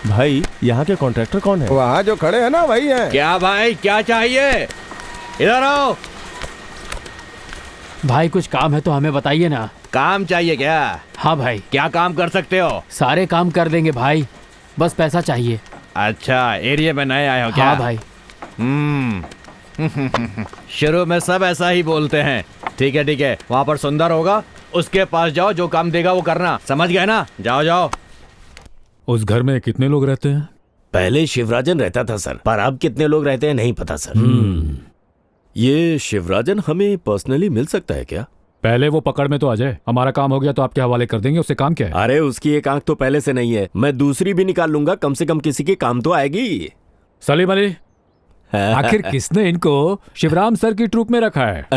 Speaker 4: भाई, यहाँ के कॉन्ट्रैक्टर कौन है?
Speaker 7: वहाँ जो खड़े हैं ना वही हैं।
Speaker 13: क्या भाई, क्या चाहिए? इधर आओ।
Speaker 6: भाई कुछ काम है तो हमें बताइए ना।
Speaker 13: काम चाहिए क्या?
Speaker 6: हाँ भाई।
Speaker 13: क्या काम कर सकते हो?
Speaker 6: सारे काम कर देंगे भाई, बस पैसा चाहिए।
Speaker 13: अच्छा, एरिया में नए आए हो क्या?
Speaker 6: हाँ भाई।
Speaker 13: शुरू में सब ऐसा ही बोलते हैं। ठीक है ठीक है, वहाँ पर सुंदर होगा, उसके पास जाओ, जो काम देगा वो करना। समझ गए ना? जाओ जाओ।
Speaker 9: उस घर में कितने लोग रहते हैं?
Speaker 14: पहले शिवराजन रहता था सर, पर अब कितने लोग रहते हैं नहीं पता सर।
Speaker 5: ये शिवराजन हमें पर्सनली मिल सकता है क्या?
Speaker 9: पहले वो पकड़ में तो आ जाए, हमारा काम हो गया तो आपके हवाले कर देंगे। उससे काम क्या है?
Speaker 5: अरे उसकी एक आंख तो पहले से नहीं है, मैं दूसरी भी निकाल लूंगा, कम से कम किसी के काम तो आएगी।
Speaker 9: सलीम अली, आखिर किसने इनको शिवराम सर की ट्रूप में रखा है?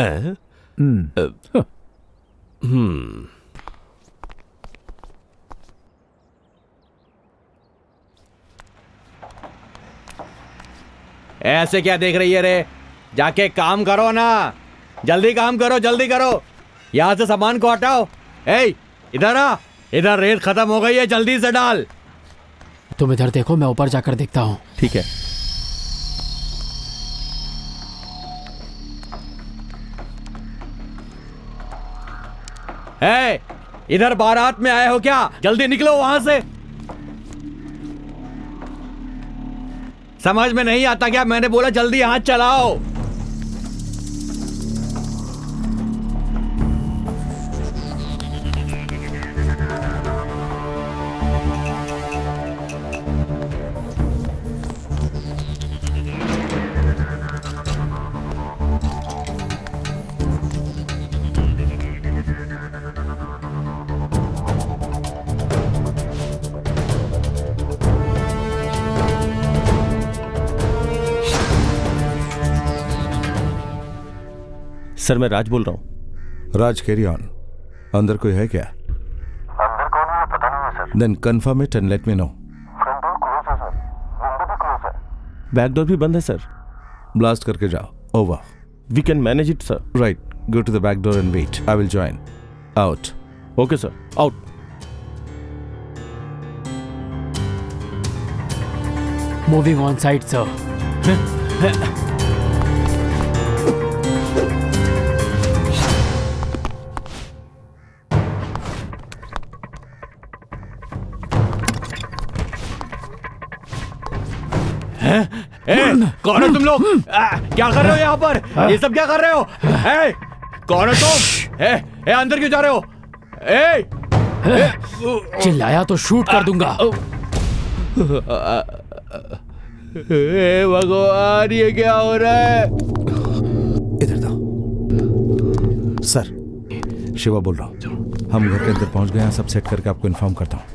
Speaker 13: ऐसे क्या देख रही है रे? जाके काम करो ना, जल्दी काम करो, जल्दी करो। यहाँ से सामान को हटाओ। ए, इधर आ, इधर रेत खत्म हो गई है, जल्दी से डाल।
Speaker 6: तुम इधर देखो, मैं ऊपर जाकर देखता हूँ।
Speaker 4: ठीक है।
Speaker 13: ए, इधर बारात में आए हो क्या? जल्दी निकलो वहां से। समझ में नहीं आता क्या? मैंने बोला जल्दी हाथ चलाओ।
Speaker 4: सर, मैं राज बोल रहा हूँ।
Speaker 12: राज, कैरी ऑन। अंदर कोई है क्या?
Speaker 15: अंदर कौन है पता नहीं है sir.
Speaker 12: Then confirm it and let me know.
Speaker 15: Front door close है सर, विंडो भी क्लोज है।
Speaker 4: बैक डोर भी बंद है सर।
Speaker 12: ब्लास्ट करके जाओ। Over.
Speaker 4: We can manage it sir.
Speaker 12: Right, go to the back door and wait. I will join. Out.
Speaker 4: Okay sir, out.
Speaker 6: Moving on side sir.
Speaker 13: कौन हो तुम लोग? क्या कर रहे हो यहाँ पर? ये सब क्या कर रहे हो? कौन हो तुम? अंदर क्यों जा रहे हो?
Speaker 6: चिल्लाया तो शूट कर दूंगा।
Speaker 13: भगवान, ये क्या हो रहा है?
Speaker 12: इधर दो। सर, शिवा बोल रहा हूँ। हम घर के अंदर पहुंच गए हैं, सब सेट करके आपको इन्फॉर्म करता हूँ।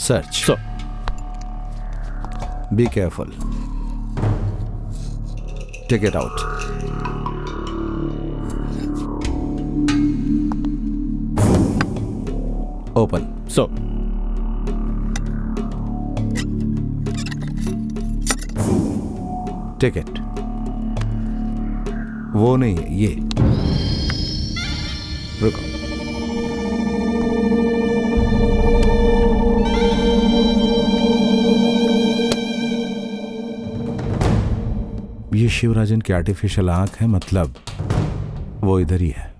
Speaker 12: Search. Be careful. Take it out. Open.
Speaker 9: So
Speaker 12: take it. वो नहीं है, ये। रुको। ये शिवराजन की आर्टिफिशियल आंख है, मतलब वो इधर ही है।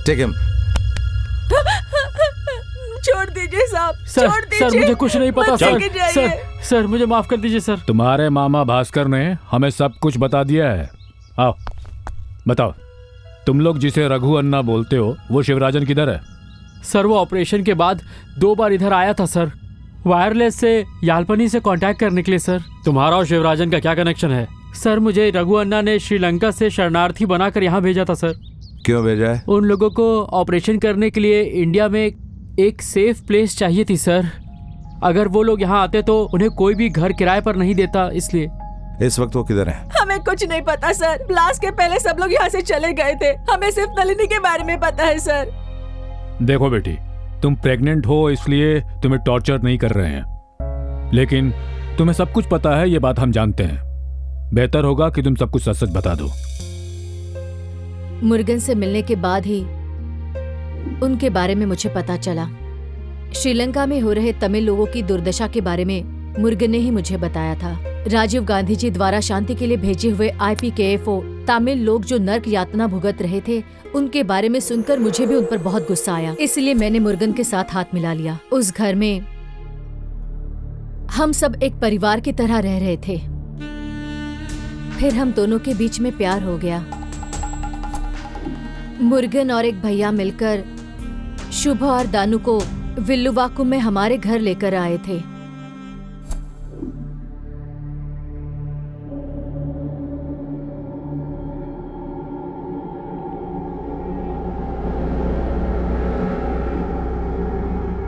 Speaker 12: Take him.
Speaker 10: छोड़ दीजिए साहब,
Speaker 6: सर
Speaker 10: छोड़ दीजिए।
Speaker 6: सर मुझे कुछ नहीं पता
Speaker 10: मत
Speaker 6: सर।
Speaker 10: लेके जाइए।
Speaker 6: सर मुझे माफ कर दीजिए सर।
Speaker 9: तुम्हारे मामा भास्कर ने हमें सब कुछ बता दिया है। आओ बताओ, तुम लोग जिसे रघु अन्ना बोलते हो वो शिवराजन किधर है?
Speaker 6: सर वो ऑपरेशन के बाद 2 बार इधर आया था सर, वायरलेस से यालपनी से कांटेक्ट करने के लिए। सर तुम्हारा और शिवराजन का क्या कनेक्शन है? सर मुझे रघु अन्ना ने श्रीलंका से शरणार्थी बनाकर यहाँ भेजा था सर।
Speaker 12: क्यों भेजा है?
Speaker 6: उन लोगों को ऑपरेशन करने के लिए इंडिया में एक सेफ प्लेस चाहिए थी सर। अगर वो लोग यहाँ आते तो उन्हें कोई भी घर किराए पर नहीं देता, इसलिए।
Speaker 12: इस वक्त वो किधर है?
Speaker 10: हमें कुछ नहीं पता सर। ब्लास्ट के पहले सब लोग यहाँ से चले गए थे। हमें सिर्फ नलिनी के बारे में पता है सर।
Speaker 9: देखो बेटी, तुम प्रेग्नेंट हो इसलिए तुम्हें टॉर्चर नहीं कर रहे हैं, लेकिन तुम्हें सब कुछ पता है, ये बात हम जानते हैं। बेहतर होगा कि तुम सब कुछ सच सच बता दो।
Speaker 11: मुर्गन से मिलने के बाद ही उनके बारे में मुझे पता चला। श्रीलंका में हो रहे तमिल लोगों की दुर्दशा के बारे में मुर्गन ने ही मुझे बताया था। राजीव गांधी जी द्वारा शांति के लिए भेजे हुए IPKFO तमिल लोग जो नर्क यातना भुगत रहे थे, उनके बारे में सुनकर मुझे भी उन पर बहुत गुस्सा आया। इसलिए मैंने मुर्गन के साथ हाथ मिला लिया। उस घर में हम सब एक परिवार की तरह रह रहे थे। फिर हम दोनों के बीच में प्यार हो गया। मुर्गन और एक भैया मिलकर शुभ और दानू को विल्लुवाकुम में हमारे घर लेकर आए थे।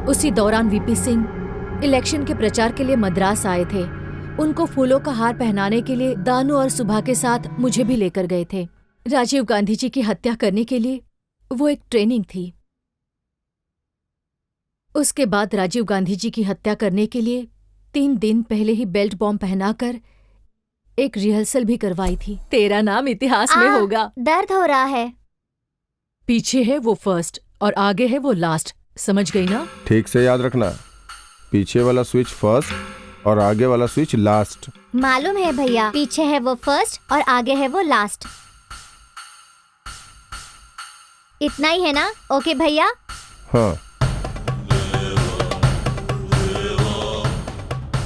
Speaker 11: उसी दौरान VP सिंह इलेक्शन के प्रचार के लिए मद्रास आए थे। उनको फूलों का हार पहनाने के लिए दानू और सुभा के साथ मुझे भी लेकर गए थे। राजीव गांधी जी की हत्या करने के लिए वो एक ट्रेनिंग थी। उसके बाद राजीव गांधी जी की हत्या करने के लिए 3 दिन पहले ही बेल्ट बॉम्ब पहनाकर एक रिहर्सल भी करवाई थी। तेरा नाम इतिहास में होगा।
Speaker 16: दर्द हो रहा है।
Speaker 11: पीछे है वो फर्स्ट और आगे है वो लास्ट, समझ गई ना?
Speaker 7: ठीक से याद रखना, पीछे वाला स्विच फर्स्ट और आगे वाला स्विच लास्ट।
Speaker 16: मालूम है भैया, पीछे है वो फर्स्ट और आगे है वो लास्ट। इतना ही है ना? ओके भैया।
Speaker 7: हाँ।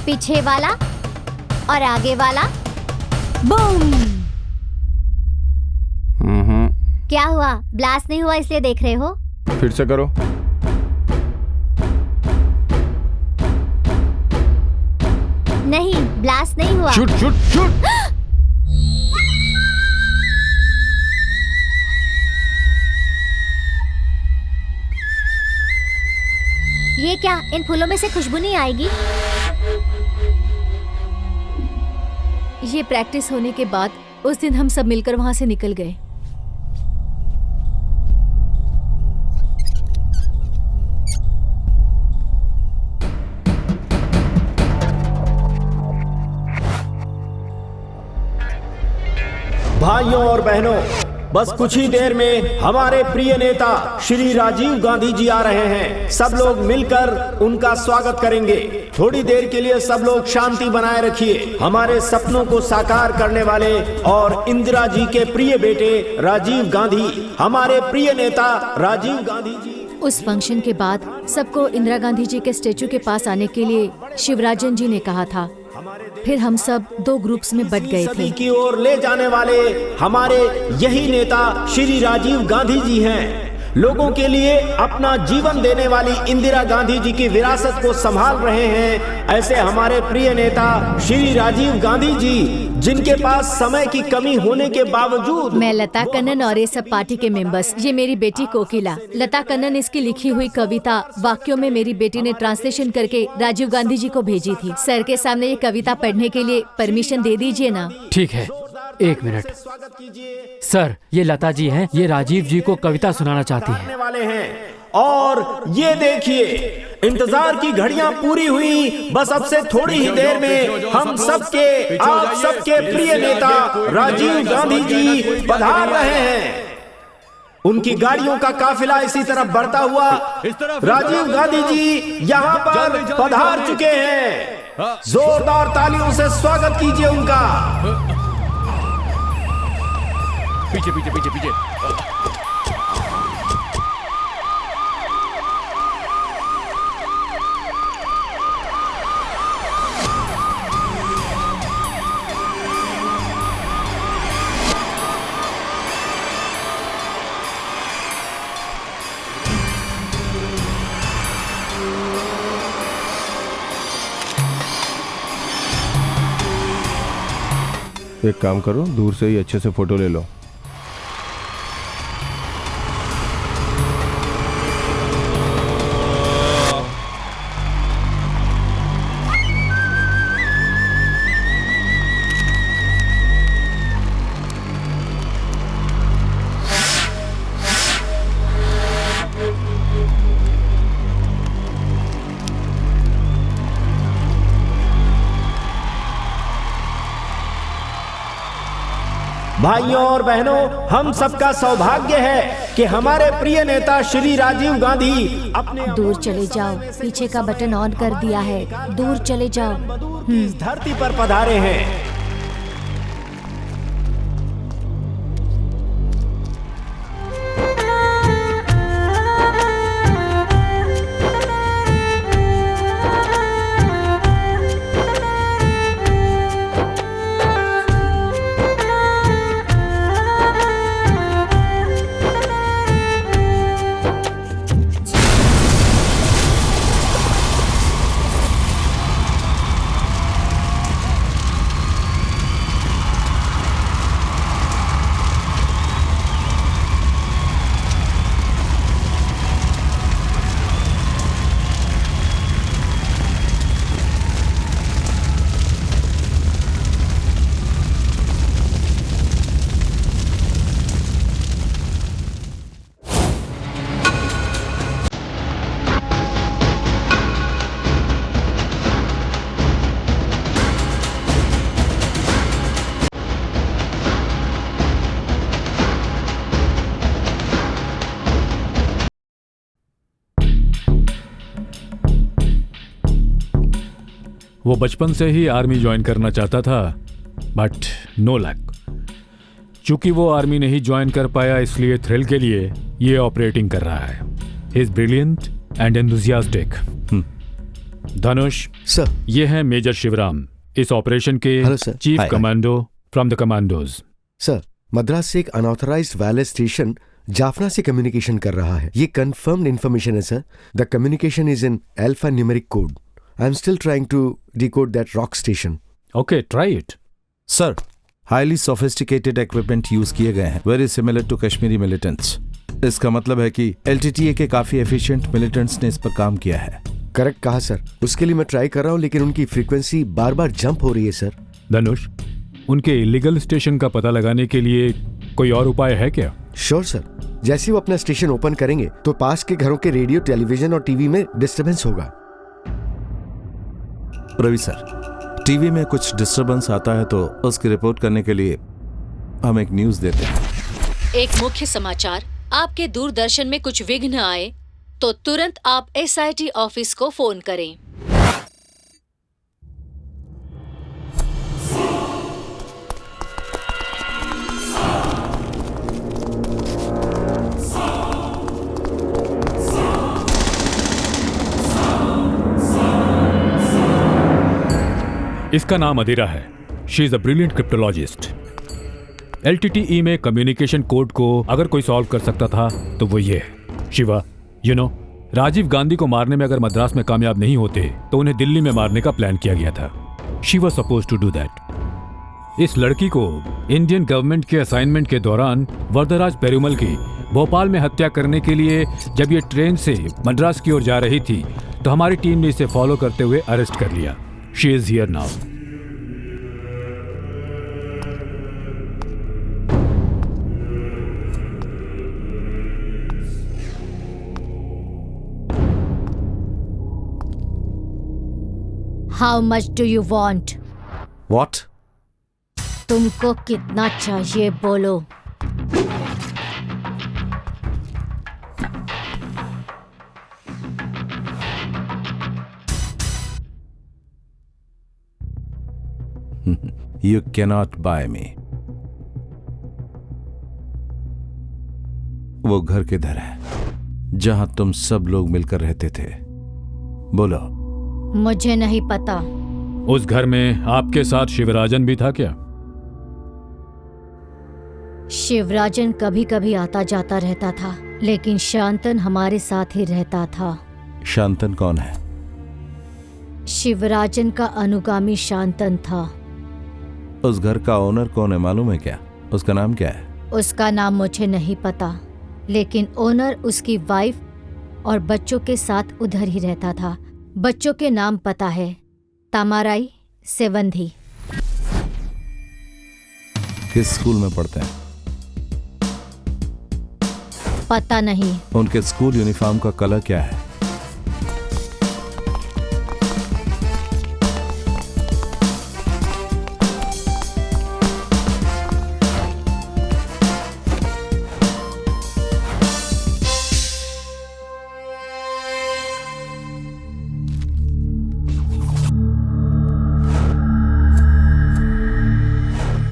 Speaker 16: पीछे वाला और आगे वाला
Speaker 11: बूम।
Speaker 16: क्या हुआ? ब्लास्ट नहीं हुआ इसलिए देख रहे हो?
Speaker 7: फिर से करो।
Speaker 16: नहीं, ब्लास्ट नहीं हुआ।
Speaker 7: Shoot shoot shoot.
Speaker 16: ये क्या? इन फूलों में से खुशबू नहीं आएगी?
Speaker 11: ये प्रैक्टिस होने के बाद उस दिन हम सब मिलकर वहां से निकल गए।
Speaker 5: भाइयों और बहनों, बस कुछ ही देर में हमारे प्रिय नेता श्री राजीव गांधी जी आ रहे हैं। सब लोग मिलकर उनका स्वागत करेंगे। थोड़ी देर के लिए सब लोग शांति बनाए रखिए। हमारे सपनों को साकार करने वाले और इंदिरा जी के प्रिय बेटे राजीव गांधी, हमारे प्रिय नेता राजीव गांधी जी।
Speaker 11: उस फंक्शन के बाद सबको इंदिरा गांधी जी के स्टेचू के पास आने के लिए शिवराजन जी ने कहा था। फिर हम सब 2 ग्रुप्स में बट गए थे।
Speaker 5: की ओर ले जाने वाले हमारे यही नेता श्री राजीव गांधी जी हैं। लोगों के लिए अपना जीवन देने वाली इंदिरा गांधी जी की विरासत को संभाल रहे हैं ऐसे हमारे प्रिय नेता श्री राजीव गांधी जी, जिनके पास समय की कमी होने के बावजूद।
Speaker 11: मैं लता कन्नन और ये सब पार्टी के मेंबर्स। ये मेरी बेटी कोकिला। लता कन्नन इसकी लिखी हुई कविता वाक्यों में मेरी बेटी ने ट्रांसलेशन करके राजीव गांधी जी को भेजी थी। सर के सामने ये कविता पढ़ने के लिए परमिशन दे दीजिए ना।
Speaker 6: ठीक है, 1 मिनट। सर, ये लता जी हैं। ये राजीव जी को कविता सुनाना चाहती हैं।
Speaker 5: वाले हैं और ये देखिए, इंतजार की घड़ियां पूरी हुई। बस अब से थोड़ी ही देर में हम सबके, आप सबके प्रिय नेता राजीव गांधी जी पधार रहे हैं। उनकी गाड़ियों का काफिला इसी तरफ बढ़ता हुआ राजीव गांधी जी यहाँ पर पधार चुके हैं। जोरदार तालियों से स्वागत कीजिए उनका।
Speaker 6: पीछे पीछे पीछे पीछे।
Speaker 7: एक काम करो, दूर से ही अच्छे से फोटो ले लो।
Speaker 5: भाइयों और बहनों, हम सबका सौभाग्य है कि हमारे प्रिय नेता श्री राजीव गांधी अपने
Speaker 11: दूर चले जाओ। पीछे का बटन ऑन कर दिया है। दूर चले जाओ।
Speaker 5: इस धरती पर पधारे हैं।
Speaker 9: वो बचपन से ही आर्मी ज्वाइन करना चाहता था, बट नो लक। चूंकि वो आर्मी नहीं ज्वाइन कर पाया, इसलिए थ्रिल के लिए ये ऑपरेटिंग कर रहा है। He is brilliant and enthusiastic. Dhanush
Speaker 3: sir,
Speaker 9: ये है मेजर शिवराम, इस ऑपरेशन के chief commando from the commandos.
Speaker 3: Sir, Madras से एक अनऑथराइज्ड वायरलेस स्टेशन जाफना से कम्युनिकेशन कर रहा है। ये कंफर्म्ड इंफॉर्मेशन है sir. The communication is in alpha numeric code. I am still trying to decode that rock station.
Speaker 9: Okay, try it.
Speaker 12: Sir, highly sophisticated equipment use किए गए हैं, very similar to Kashmiri militants. इसका मतलब है कि एलटीटीए के काफी एफिशिएंट मिलिटेंट्स ने इस पर काम किया है।
Speaker 3: करेक्ट कहा सर। उसके लिए मैं ट्राई कर रहा हूँ, लेकिन उनकी फ्रीक्वेंसी बार बार जंप हो रही है सर।
Speaker 9: धनुष, उनके इलीगल स्टेशन का पता लगाने के लिए कोई और उपाय है क्या?
Speaker 3: Sure sir. जैसे वो अपना स्टेशन ओपन करेंगे तो पास के घरों के रेडियो, टेलीविजन और टीवी में डिस्टरबेंस होगा।
Speaker 12: रवि सर, टीवी में कुछ डिस्टरबेंस आता है तो उसकी रिपोर्ट करने के लिए हम एक न्यूज देते हैं।
Speaker 11: एक मुख्य समाचार, आपके दूरदर्शन में कुछ विघ्न आए तो तुरंत आप एसआईटी ऑफिस को फोन करें।
Speaker 9: इसका नाम अधीरा है। She is a brilliant cryptologist. LTTE में कम्युनिकेशन कोड को अगर कोई सॉल्व कर सकता था तो वो ये है। शिवा, राजीव गांधी को मारने में अगर मद्रास में कामयाब नहीं होते तो उन्हें दिल्ली में मारने का प्लान किया गया था। She was supposed to do that. इस लड़की को इंडियन गवर्नमेंट के असाइनमेंट के दौरान वरदराज पेरुमल की भोपाल में हत्या करने के लिए जब ये ट्रेन से मद्रास की ओर जा रही थी तो हमारी टीम ने इसे फॉलो करते हुए अरेस्ट कर लिया। She is here now.
Speaker 11: How much do you want?
Speaker 12: What?
Speaker 11: तुमको कितना चाहिए बोलो।
Speaker 12: You cannot buy me. वो घर किधर है जहां तुम सब लोग मिलकर रहते थे? बोलो।
Speaker 11: मुझे नहीं पता।
Speaker 9: उस घर में आपके साथ शिवराजन भी था क्या?
Speaker 11: शिवराजन कभी कभी आता जाता रहता था, लेकिन शांतन हमारे साथ ही रहता था।
Speaker 12: शांतन कौन है?
Speaker 11: शिवराजन का अनुगामी शांतन था।
Speaker 12: उस घर का ओनर कौन है मालूम है क्या? उसका नाम क्या है?
Speaker 11: उसका नाम मुझे नहीं पता, लेकिन ओनर उसकी वाइफ और बच्चों के साथ उधर ही रहता था। बच्चों के नाम पता है, तामाराई, सेवंधी।
Speaker 12: किस स्कूल में पढ़ते हैं?
Speaker 11: पता नहीं।
Speaker 12: उनके स्कूल यूनिफॉर्म का कलर क्या है?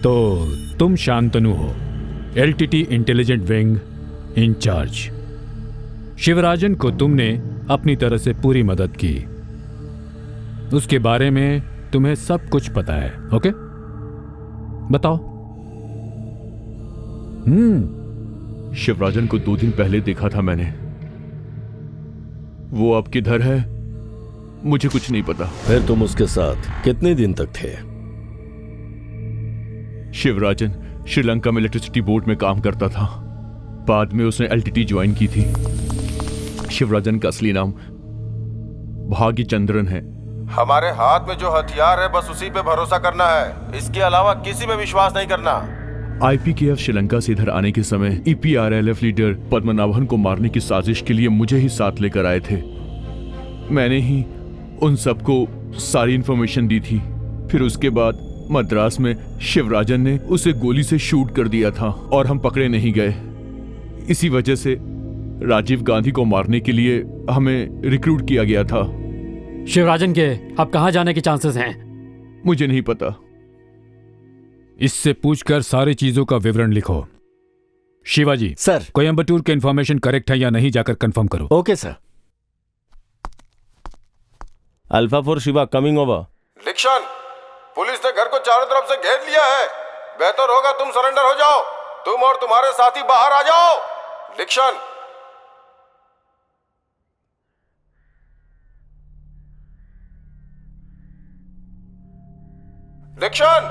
Speaker 9: तो तुम शांतनु हो, LTT इंटेलिजेंट विंग इंचार्ज। शिवराजन को तुमने अपनी तरह से पूरी मदद की। उसके बारे में तुम्हें सब कुछ पता है। ओके, बताओ।
Speaker 8: शिवराजन को 2 दिन पहले देखा था मैंने। वो अब किधर है मुझे कुछ नहीं पता।
Speaker 4: फिर तुम उसके साथ कितने दिन तक थे?
Speaker 8: शिवराजन श्रीलंका में इलेक्ट्रिसिटी बोर्ड में काम करता था। बाद में उसने LTT ज्वाइन की थी। शिवराजन का असली नाम भाग्यचंद्रन है।
Speaker 7: हमारे हाथ में जो हथियार है बस उसी पे भरोसा करना है, इसके अलावा किसी पे विश्वास नहीं करना।
Speaker 8: IPKF श्रीलंका से इधर आने के समय EPRLF लीडर पद्मनाभन को मारने की साजिश के लिए मुझे ही साथ लेकर आए थे। मैंने ही उन सबको सारी इंफॉर्मेशन दी थी। फिर उसके बाद मद्रास में शिवराजन ने उसे गोली से शूट कर दिया था और हम पकड़े नहीं गए। इसी वजह से राजीव गांधी को मारने के लिए हमें रिक्रूट किया गया था।
Speaker 6: शिवराजन के अब कहां जाने के चांसेस हैं?
Speaker 8: मुझे नहीं पता।
Speaker 9: इससे पूछकर सारी चीजों का विवरण लिखो। शिवाजी
Speaker 14: सर,
Speaker 9: कोयम्बटूर के इंफॉर्मेशन करेक्ट है या नहीं जाकर कंफर्म करो।
Speaker 14: Okay sir. Alpha 4 Shiva coming over.
Speaker 7: लिक्शन, पुलिस ने घर को चारों तरफ से घेर लिया है। बेहतर होगा तुम सरेंडर हो जाओ। तुम और तुम्हारे साथी बाहर आ जाओ। लिक्शन। लिक्शन,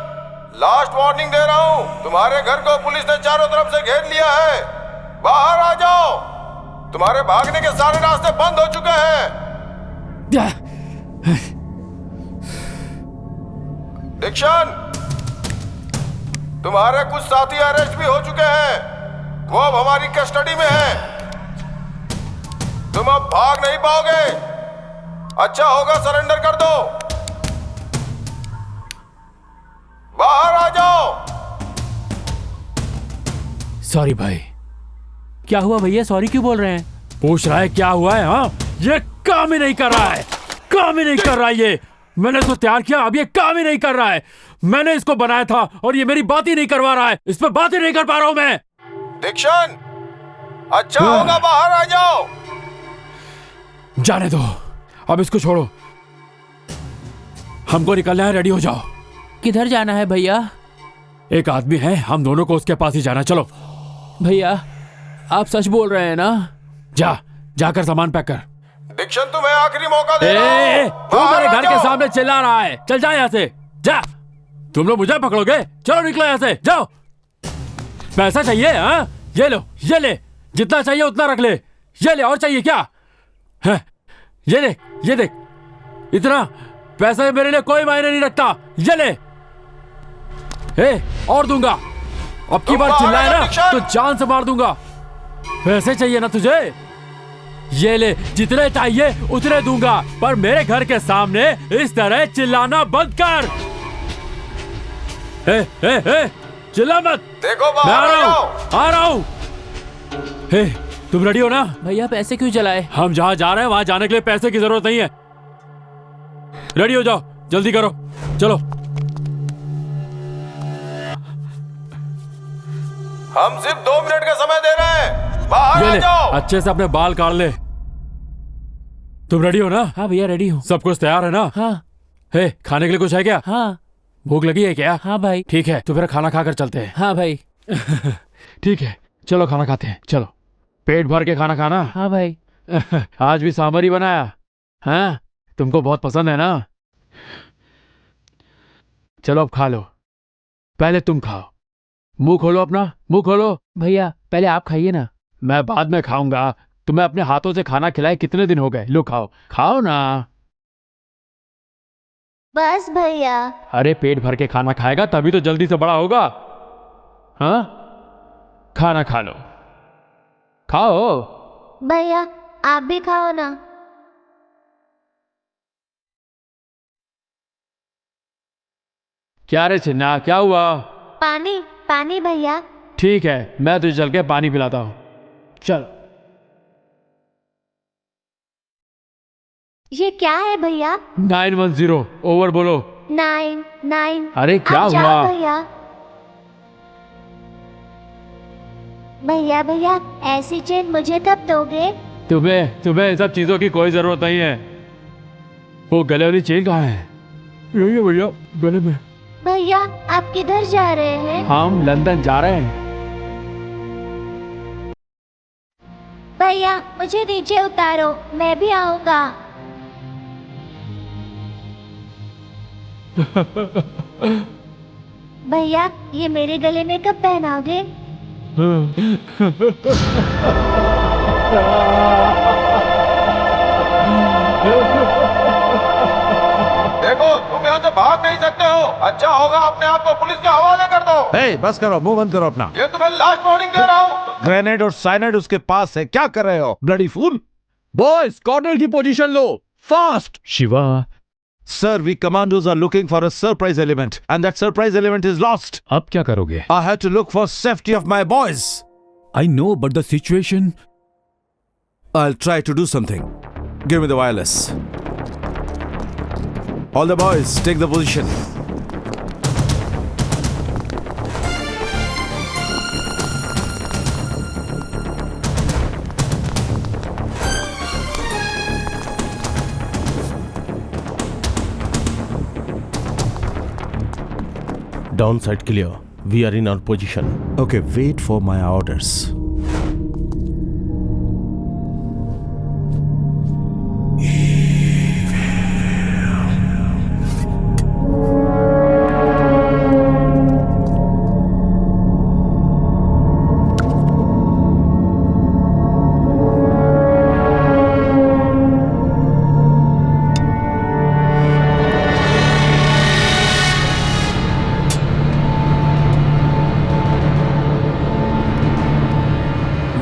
Speaker 7: लास्ट वार्निंग दे रहा हूं। तुम्हारे घर को पुलिस ने चारों तरफ से घेर लिया है। बाहर आ जाओ। तुम्हारे भागने के सारे रास्ते बंद हो चुके हैं। दीक्षण, तुम्हारे कुछ साथी अरेस्ट भी हो चुके हैं। वो अब हमारी कस्टडी में हैं। तुम अब भाग नहीं पाओगे। अच्छा होगा सरेंडर कर दो। बाहर आ जाओ।
Speaker 6: सॉरी भाई। क्या हुआ भैया? सॉरी क्यों बोल रहे हैं? पूछ रहा है क्या हुआ है? हाँ, ये काम ही नहीं कर रहा है। काम ही नहीं कर रहा है ये। मैंने इसको तैयार किया, अब ये काम ही नहीं कर रहा है। मैंने इसको बनाया था और ये मेरी बात ही नहीं करवा रहा है। इस पे बात ही नहीं कर पा रहा हूं मैं।
Speaker 7: दीक्षण, अच्छा होगा बाहर आ जाओ।
Speaker 6: जाने दो, अब इसको छोड़ो।
Speaker 9: हमको निकलना है, रेडी हो जाओ।
Speaker 6: किधर जाना है भैया?
Speaker 9: एक आदमी है, हम दोनों को उसके पास ही जाना। चलो
Speaker 6: भैया आप सच बोल रहे हैं ना?
Speaker 9: जाकर सामान पैक कर।
Speaker 7: दीक्षण तुम्हें आखिरी मौका दे रहा हूं।
Speaker 9: तू मेरे घर के सामने चिल्ला रहा है, चल जा यहाँ से, जा। तुम लोग मुझे पकड़ोगे? चलो निकलो यहाँ से, जाओ। पैसा चाहिए? हाँ, ये लो, ये ले, जितना चाहिए उतना रख ले। ये ले, और चाहिए क्या? है, ये देख, इतना पैसा मेरे लिए कोई मायने नहीं रखता। ये ले, और दूंगा। अब की बार चिल्लाए ना तो जान से मार दूंगा। पैसे चाहिए ना तुझे? ये ले, जितने चाहिए उतने दूंगा, पर मेरे घर के सामने इस तरह चिल्लाना बंद कर। चिल्ला मत।
Speaker 7: देखो
Speaker 9: मैं आ रहा हूँ। तुम रेडी हो ना?
Speaker 6: भैया पैसे क्यों जलाए?
Speaker 9: हम जहाँ जा रहे हैं वहां जाने के लिए पैसे की जरूरत नहीं है। रेडी हो जाओ, जल्दी करो, चलो।
Speaker 7: हम सिर्फ 2 मिनट का समय दे रहे हैं, बाहर आ जाओ।
Speaker 9: अच्छे से अपने बाल काट ले। तुम रेडी हो ना?
Speaker 6: हाँ भैया रेडी हूँ।
Speaker 9: सब कुछ तैयार है ना?
Speaker 6: हाँ।
Speaker 9: खाने के लिए कुछ है क्या?
Speaker 6: हाँ।
Speaker 9: भूख लगी है क्या?
Speaker 6: हाँ भाई।
Speaker 9: ठीक है, तो फिर खाना खाकर चलते हैं।
Speaker 6: हाँ भाई।
Speaker 9: ठीक है, चलो खाना खाते हैं, चलो। पेट भर के खाना खाना।
Speaker 6: हाँ भाई।
Speaker 9: आज भी सांभर ही बनाया? हाँ, तुमको बहुत पसंद है ना? चलो अब खा लो। पहले तुम खाओ, मुंह खोलो अपना, मुंह खोलो।
Speaker 6: भैया पहले आप खाइए ना।
Speaker 9: मैं बाद में खाऊंगा। तुम्हें अपने हाथों से खाना खिलाए कितने दिन हो गए? लो खाओ, खाओ ना।
Speaker 16: बस भैया।
Speaker 9: अरे पेट भर के खाना खाएगा तभी तो जल्दी से बड़ा होगा। हाँ, खाना खा लो, खाओ।
Speaker 16: भैया आप भी खाओ ना।
Speaker 9: क्या रे चिन्ना, क्या हुआ?
Speaker 16: पानी, पानी भैया।
Speaker 9: ठीक है, मैं तुझे चल के पानी पिलाता हूँ, चल।
Speaker 16: ये क्या है भैया?
Speaker 9: 910 ओवर बोलो।
Speaker 16: 9।
Speaker 9: अरे क्या हुआ?
Speaker 16: भैया भैया भैया ऐसी चेन मुझे कब दोगे?
Speaker 9: तुम्हें इन सब चीजों की कोई जरूरत नहीं है। वो गले वाली चेन कहाँ है? यही है भैया, गले में।
Speaker 16: भैया आप किधर जा रहे हैं?
Speaker 9: हम लंदन जा रहे हैं।
Speaker 16: भैया मुझे नीचे उतारो, मैं भी आऊंगा। भैया ये मेरे गले में कब पहनाओगे?
Speaker 7: देखो तुम यहाँ से भाग नहीं सकते हो। अच्छा होगा अपने आप को पुलिस के हवाले कर दो।
Speaker 12: बस करो, मुंह बंद करो अपना।
Speaker 7: ये तुम्हें लास्ट वार्निंग दे रहा हूँ।
Speaker 12: ग्रेनेड और साइनाइड उसके पास है, क्या कर रहे हो ब्लडी फूल?
Speaker 9: बॉयज कॉर्नर की position low, fast. Shiva,
Speaker 12: Sir, we commandos are looking for a surprise element, and that surprise element is lost.
Speaker 9: अब क्या करोगे?
Speaker 12: I had to look for safety of my boys.
Speaker 9: I know, but the situation.
Speaker 12: I'll try to do something. Give me the wireless. All the boys, take the position.
Speaker 4: Downside clear. We are in our position.
Speaker 12: Okay, wait for my orders.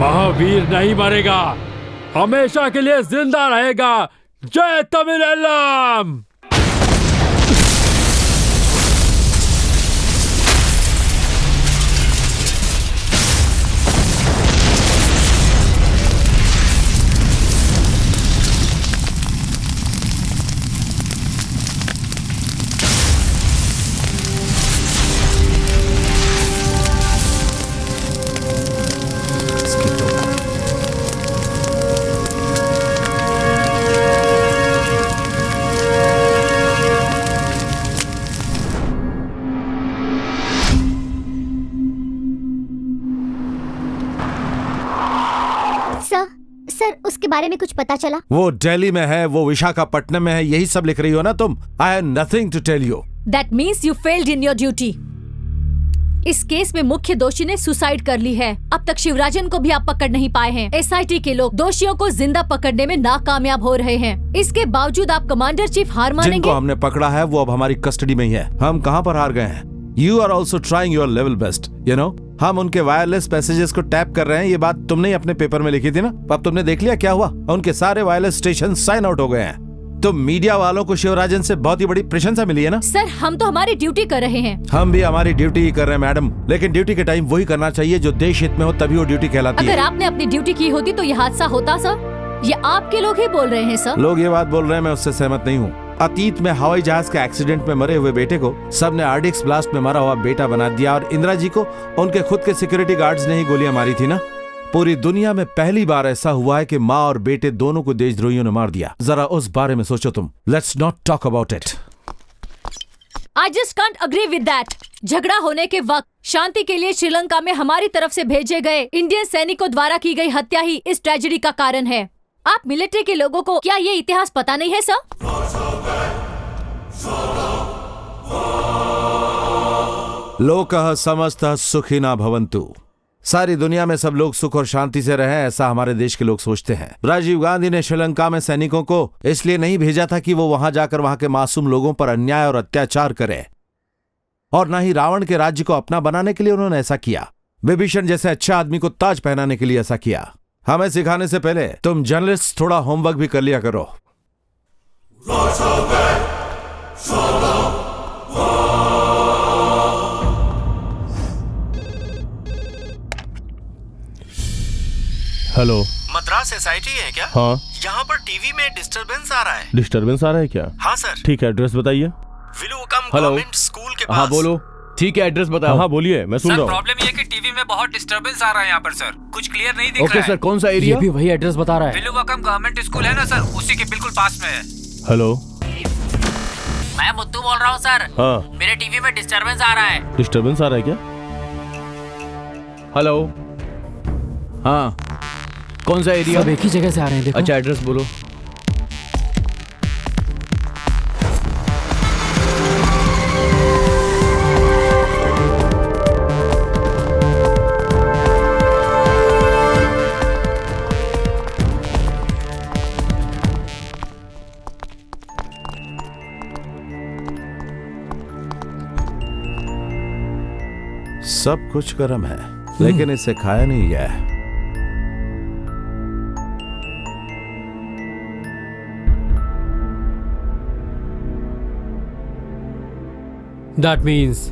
Speaker 9: Mahavir नहीं मरेगा, हमेशा के लिए जिंदा रहेगा। जय तमिलम।
Speaker 16: बारे में कुछ पता चला?
Speaker 12: वो दिल्ली में है, वो विशाखापट्टनम में है, यही सब लिख रही हो ना तुम? I have nothing to tell you.
Speaker 11: That means you failed in your duty. इस केस में मुख्य दोषी ने सुसाइड कर ली है। अब तक शिवराजन को भी आप पकड़ नहीं पाए हैं। एसआईटी के लोग दोषियों को जिंदा पकड़ने में नाकामयाब हो रहे हैं। इसके बावजूद आप कमांडर चीफ हार मानेंगे?
Speaker 12: जिनको हमने पकड़ा है वो अब हमारी कस्टडी में ही है। हम कहाँ पर हार गए हैं? You are also trying your level best, you know. हम उनके वायरलेस मैसेजेस को टैप कर रहे हैं। ये बात तुमने ही अपने पेपर में लिखी थी ना? अब तुमने देख लिया क्या हुआ? उनके सारे वायरलेस स्टेशन साइन आउट हो गए हैं। तो मीडिया वालों को शिवराजन से बहुत ही बड़ी प्रशंसा मिली है ना?
Speaker 11: सर, हम तो हमारी ड्यूटी कर रहे हैं।
Speaker 12: हम भी हमारी ड्यूटी ही कर रहे हैं मैडम, लेकिन ड्यूटी के टाइम वही करना चाहिए जो देश हित में हो, तभी वो ड्यूटी कहलाती है।
Speaker 11: अगर आपने अपनी ड्यूटी की होती तो ये हादसा होता सर? ये आपके लोग ही बोल रहे हैं सर।
Speaker 12: लोग ये बात बोल रहे हैं, मैं उससे सहमत नहीं हूँ। अतीत में हवाई जहाज के एक्सीडेंट में मरे हुए बेटे को सबने आरडीएक्स ब्लास्ट में मरा हुआ बेटा बना दिया, और इंदिरा जी को उनके खुद के सिक्योरिटी गार्ड्स ने ही गोलियां मारी थी ना। पूरी दुनिया में पहली बार ऐसा हुआ है कि माँ और बेटे दोनों को देशद्रोहियों ने मार दिया। जरा उस बारे में सोचो तुम। Let's not talk about it.
Speaker 11: I just can't agree with that. झगड़ा होने के वक्त शांति के लिए श्रीलंका में हमारी तरफ से भेजे गए इंडियन सैनिकों द्वारा की गई हत्या ही इस ट्रेजेडी का कारण है। आप मिलिट्री के लोगों को क्या ये इतिहास पता नहीं है सर?
Speaker 12: लोकः समस्तः सुखिनः भवन्तु। सारी दुनिया में सब लोग सुख और शांति से रहें, ऐसा हमारे देश के लोग सोचते हैं। राजीव गांधी ने श्रीलंका में सैनिकों को इसलिए नहीं भेजा था कि वो वहां जाकर वहां के मासूम लोगों पर अन्याय और अत्याचार करें, और न ही रावण के राज्य को अपना बनाने के लिए उन्होंने ऐसा किया। विभीषण जैसे अच्छा आदमी को ताज पहनाने के लिए ऐसा किया। हमें सिखाने से पहले तुम जर्नलिस्ट थोड़ा होमवर्क भी कर लिया करो।
Speaker 4: हेलो,
Speaker 14: मद्रास एसआईटी है क्या?
Speaker 4: हाँ।
Speaker 14: यहाँ पर टीवी में डिस्टरबेंस आ रहा है।
Speaker 4: डिस्टरबेंस आ रहा है क्या?
Speaker 14: हाँ सर।
Speaker 4: ठीक है, एड्रेस बताइए।
Speaker 14: विलुवकम
Speaker 4: हेलो।
Speaker 14: गवर्नमेंट स्कूल के पास।
Speaker 4: हाँ बोलो। ठीक है, एड्रेस बताओ। हाँ बोलिए, मैं सुन रहा हूँ।
Speaker 6: प्रॉब्लम ये है कि टीवी में बहुत डिस्टर्बेंस आ रहा है यहाँ पर सर। कुछ क्लियर नहीं दिख
Speaker 4: ओके
Speaker 6: रहा है।
Speaker 4: सर, कौन सा एरिया?
Speaker 13: ये भी वही एड्रेस बता रहा है।
Speaker 6: विलुवकम गवर्नमेंट स्कूल है ना सर, उसी के बिल्कुल पास में है।
Speaker 4: हेलो,
Speaker 6: मैं मुद्दू बोल रहा हूँ सर।
Speaker 4: हाँ।
Speaker 6: मेरे टीवी में डिस्टर्बेंस आ रहा है।
Speaker 4: डिस्टरबेंस आ रहा है क्या? हेलो, हाँ, कौन सा एरिया?
Speaker 13: सब एक ही जगह से आ रहे हैं, देखो।
Speaker 4: अच्छा, एड्रेस बोलो।
Speaker 12: सब कुछ गर्म है, लेकिन इसे खाया नहीं गया है।
Speaker 13: दैट मीन्स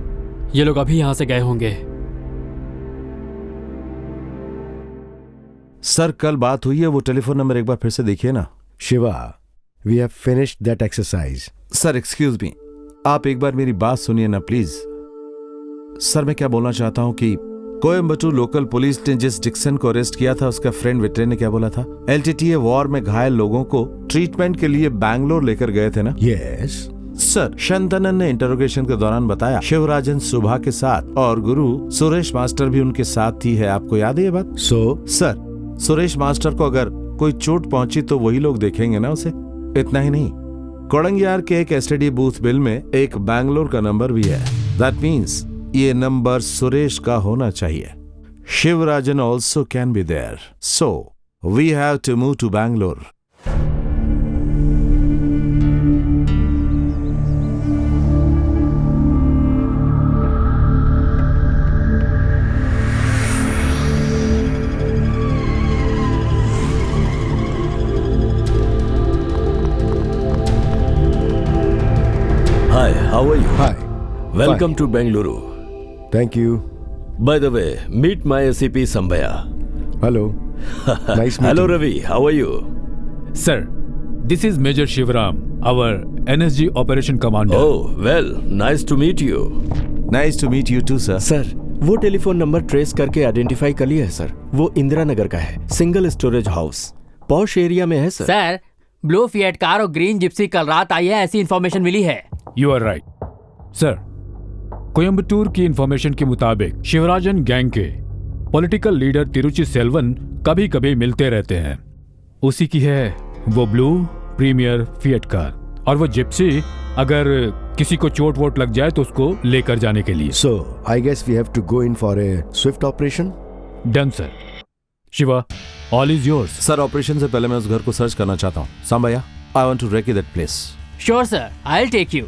Speaker 13: ये लोग अभी यहाँ से गए होंगे।
Speaker 12: सर, कल बात हुई है, वो टेलीफोन नंबर एक बार फिर से देखिए ना।
Speaker 3: Shiva, we have finished that exercise.
Speaker 12: Sir excuse me, आप एक बार मेरी बात सुनिए ना प्लीज। सर, मैं क्या बोलना चाहता हूँ कि कोयम्बटूर लोकल पुलिस ने जिस डिक्सन को अरेस्ट किया था, उसका फ्रेंड विट्रे ने क्या बोला था? एलटीटीए वॉर में घायल लोगों को ट्रीटमेंट के लिए बैंगलोर लेकर गए थे ना?
Speaker 3: यस
Speaker 12: सर, शंतनन ने इंटरोगेशन के दौरान बताया शिवराजन सुभा के साथ और गुरु सुरेश मास्टर भी उनके साथ ही है। आपको याद है ये बात? सर, सुरेश मास्टर को अगर कोई चोट पहुंची तो वही लोग देखेंगे ना उसे। इतना ही नहीं, कोड़ंगियार के एक एसटीडी बूथ बिल में एक बैंगलोर का नंबर भी है। दैट मीन्स ये नंबर सुरेश का होना चाहिए। Sivarajan also can be there, so we have to move to Bangalore.
Speaker 14: Hi, how are you?
Speaker 3: Hi.
Speaker 14: Welcome to Bengaluru.
Speaker 3: Thank you.
Speaker 14: By the way, meet my SCP Sambhaya.
Speaker 3: Hello. Nice meeting.
Speaker 14: Hello Ravi, how are you?
Speaker 9: Sir, this is Major Shivaram, our NSG Operation Commander.
Speaker 14: Oh, well, nice to meet you.
Speaker 12: Nice to meet you too, sir.
Speaker 5: Sir, वो telephone number trace करके identify कर लिया है sir. वो इंदिरा नगर का है, single storage house, posh area में है sir.
Speaker 6: Sir, blue Fiat car और ग्रीन जिप्सी कल रात आई है, ऐसी इन्फॉर्मेशन मिली है।
Speaker 9: You are right sir. Coimbatore की इंफॉर्मेशन के मुताबिक शिवराजन गैंग के पॉलिटिकल लीडर तिरुचि सेल्वन कभी कभी मिलते रहते हैं। उसी की है वो ब्लू प्रीमियर फिएट कार, और वो जिप्सी अगर किसी को चोट वोट लग जाए तो उसको लेकर जाने के लिए।
Speaker 3: So, I guess we have to go in for a swift operation?
Speaker 9: Done sir. Shiva, all is yours.
Speaker 12: Sir, operation से पहले मैं उस घर को सर्च करना चाहता हूँ। Sambaiah, I want to recce that place.
Speaker 6: Sure sir, I will take you.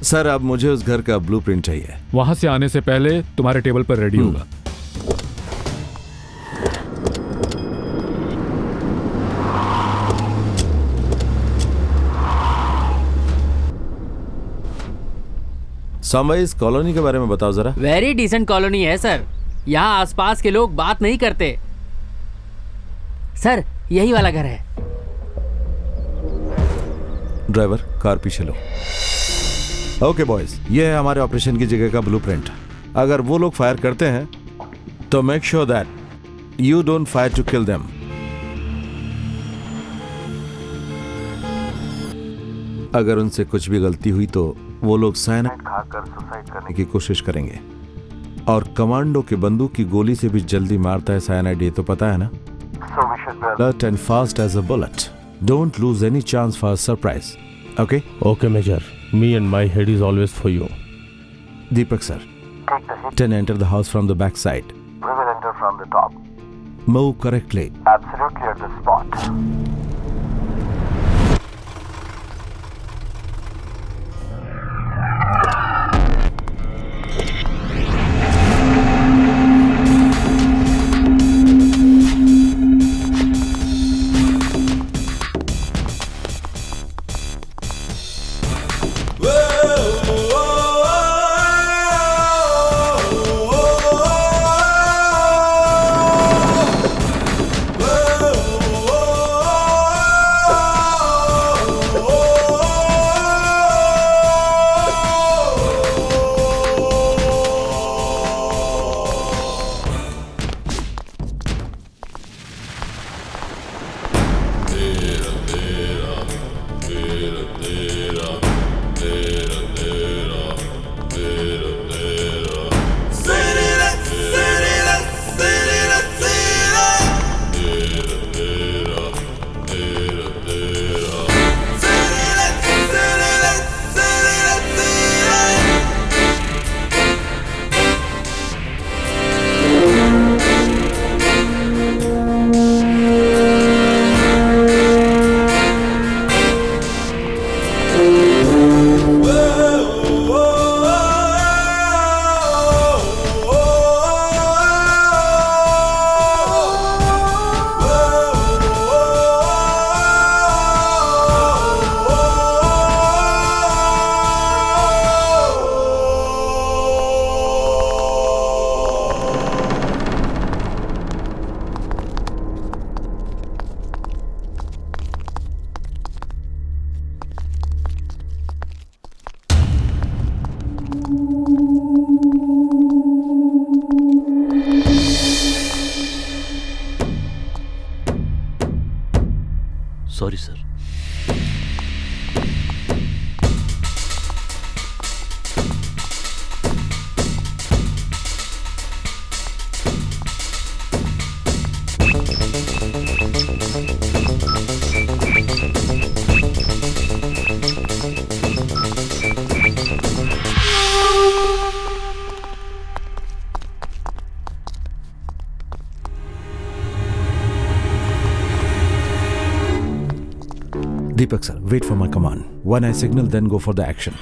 Speaker 12: Sir, अब मुझे उस घर का ब्लूप्रिंट चाहिए।
Speaker 9: वहां से आने से पहले तुम्हारे टेबल पर रेडी होगा।
Speaker 12: सांबैया, इस कॉलोनी के बारे में बताओ जरा।
Speaker 6: वेरी डिसेंट कॉलोनी है सर। यहाँ आसपास के लोग बात नहीं करते। सर, यही वाला घर है।
Speaker 12: ड्राइवर, कार पीछे लो। ओके बॉयज, ये है हमारे ऑपरेशन की जगह का ब्लूप्रिंट। अगर वो लोग फायर करते हैं तो make sure that you don't fire to kill them. अगर उनसे कुछ भी गलती हुई तो वो लोग साइनाइड खाकर सुसाइड करने की कोशिश करेंगे, और कमांडो के बंदूक की गोली से भी जल्दी मारता है साइनाइड, ये तो पता है ना। Alert and fast as a bullet. Don't lose any chance for a surprise. Okay?
Speaker 4: Okay, Major. Me and my head is always for you.
Speaker 12: Deepak sir. Then enter the house from the back side.
Speaker 15: We will enter from the top.
Speaker 12: Move correctly.
Speaker 15: Absolutely at the spot.
Speaker 14: Sorry sir.
Speaker 12: Deepak sir, wait for my command. When I signal, then go for the action.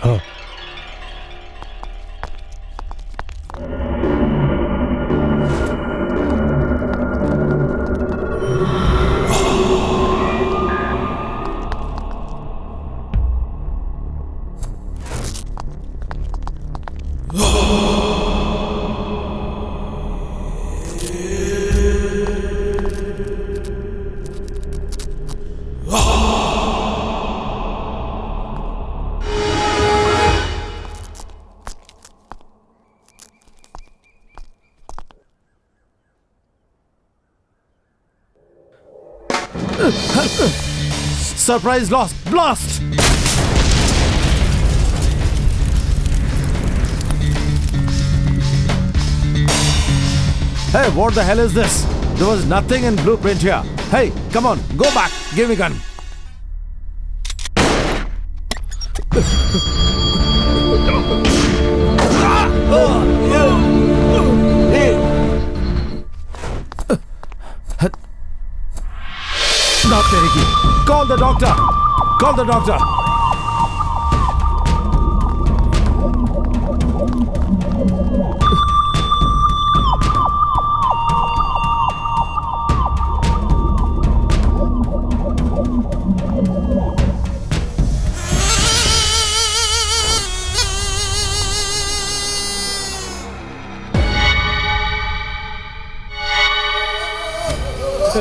Speaker 12: Surprise lost! Blast! Hey, what the hell is this? There was nothing in blueprint here. Hey, come on, go back. Give me gun. Not तेरी की. Call the doctor. Call the doctor.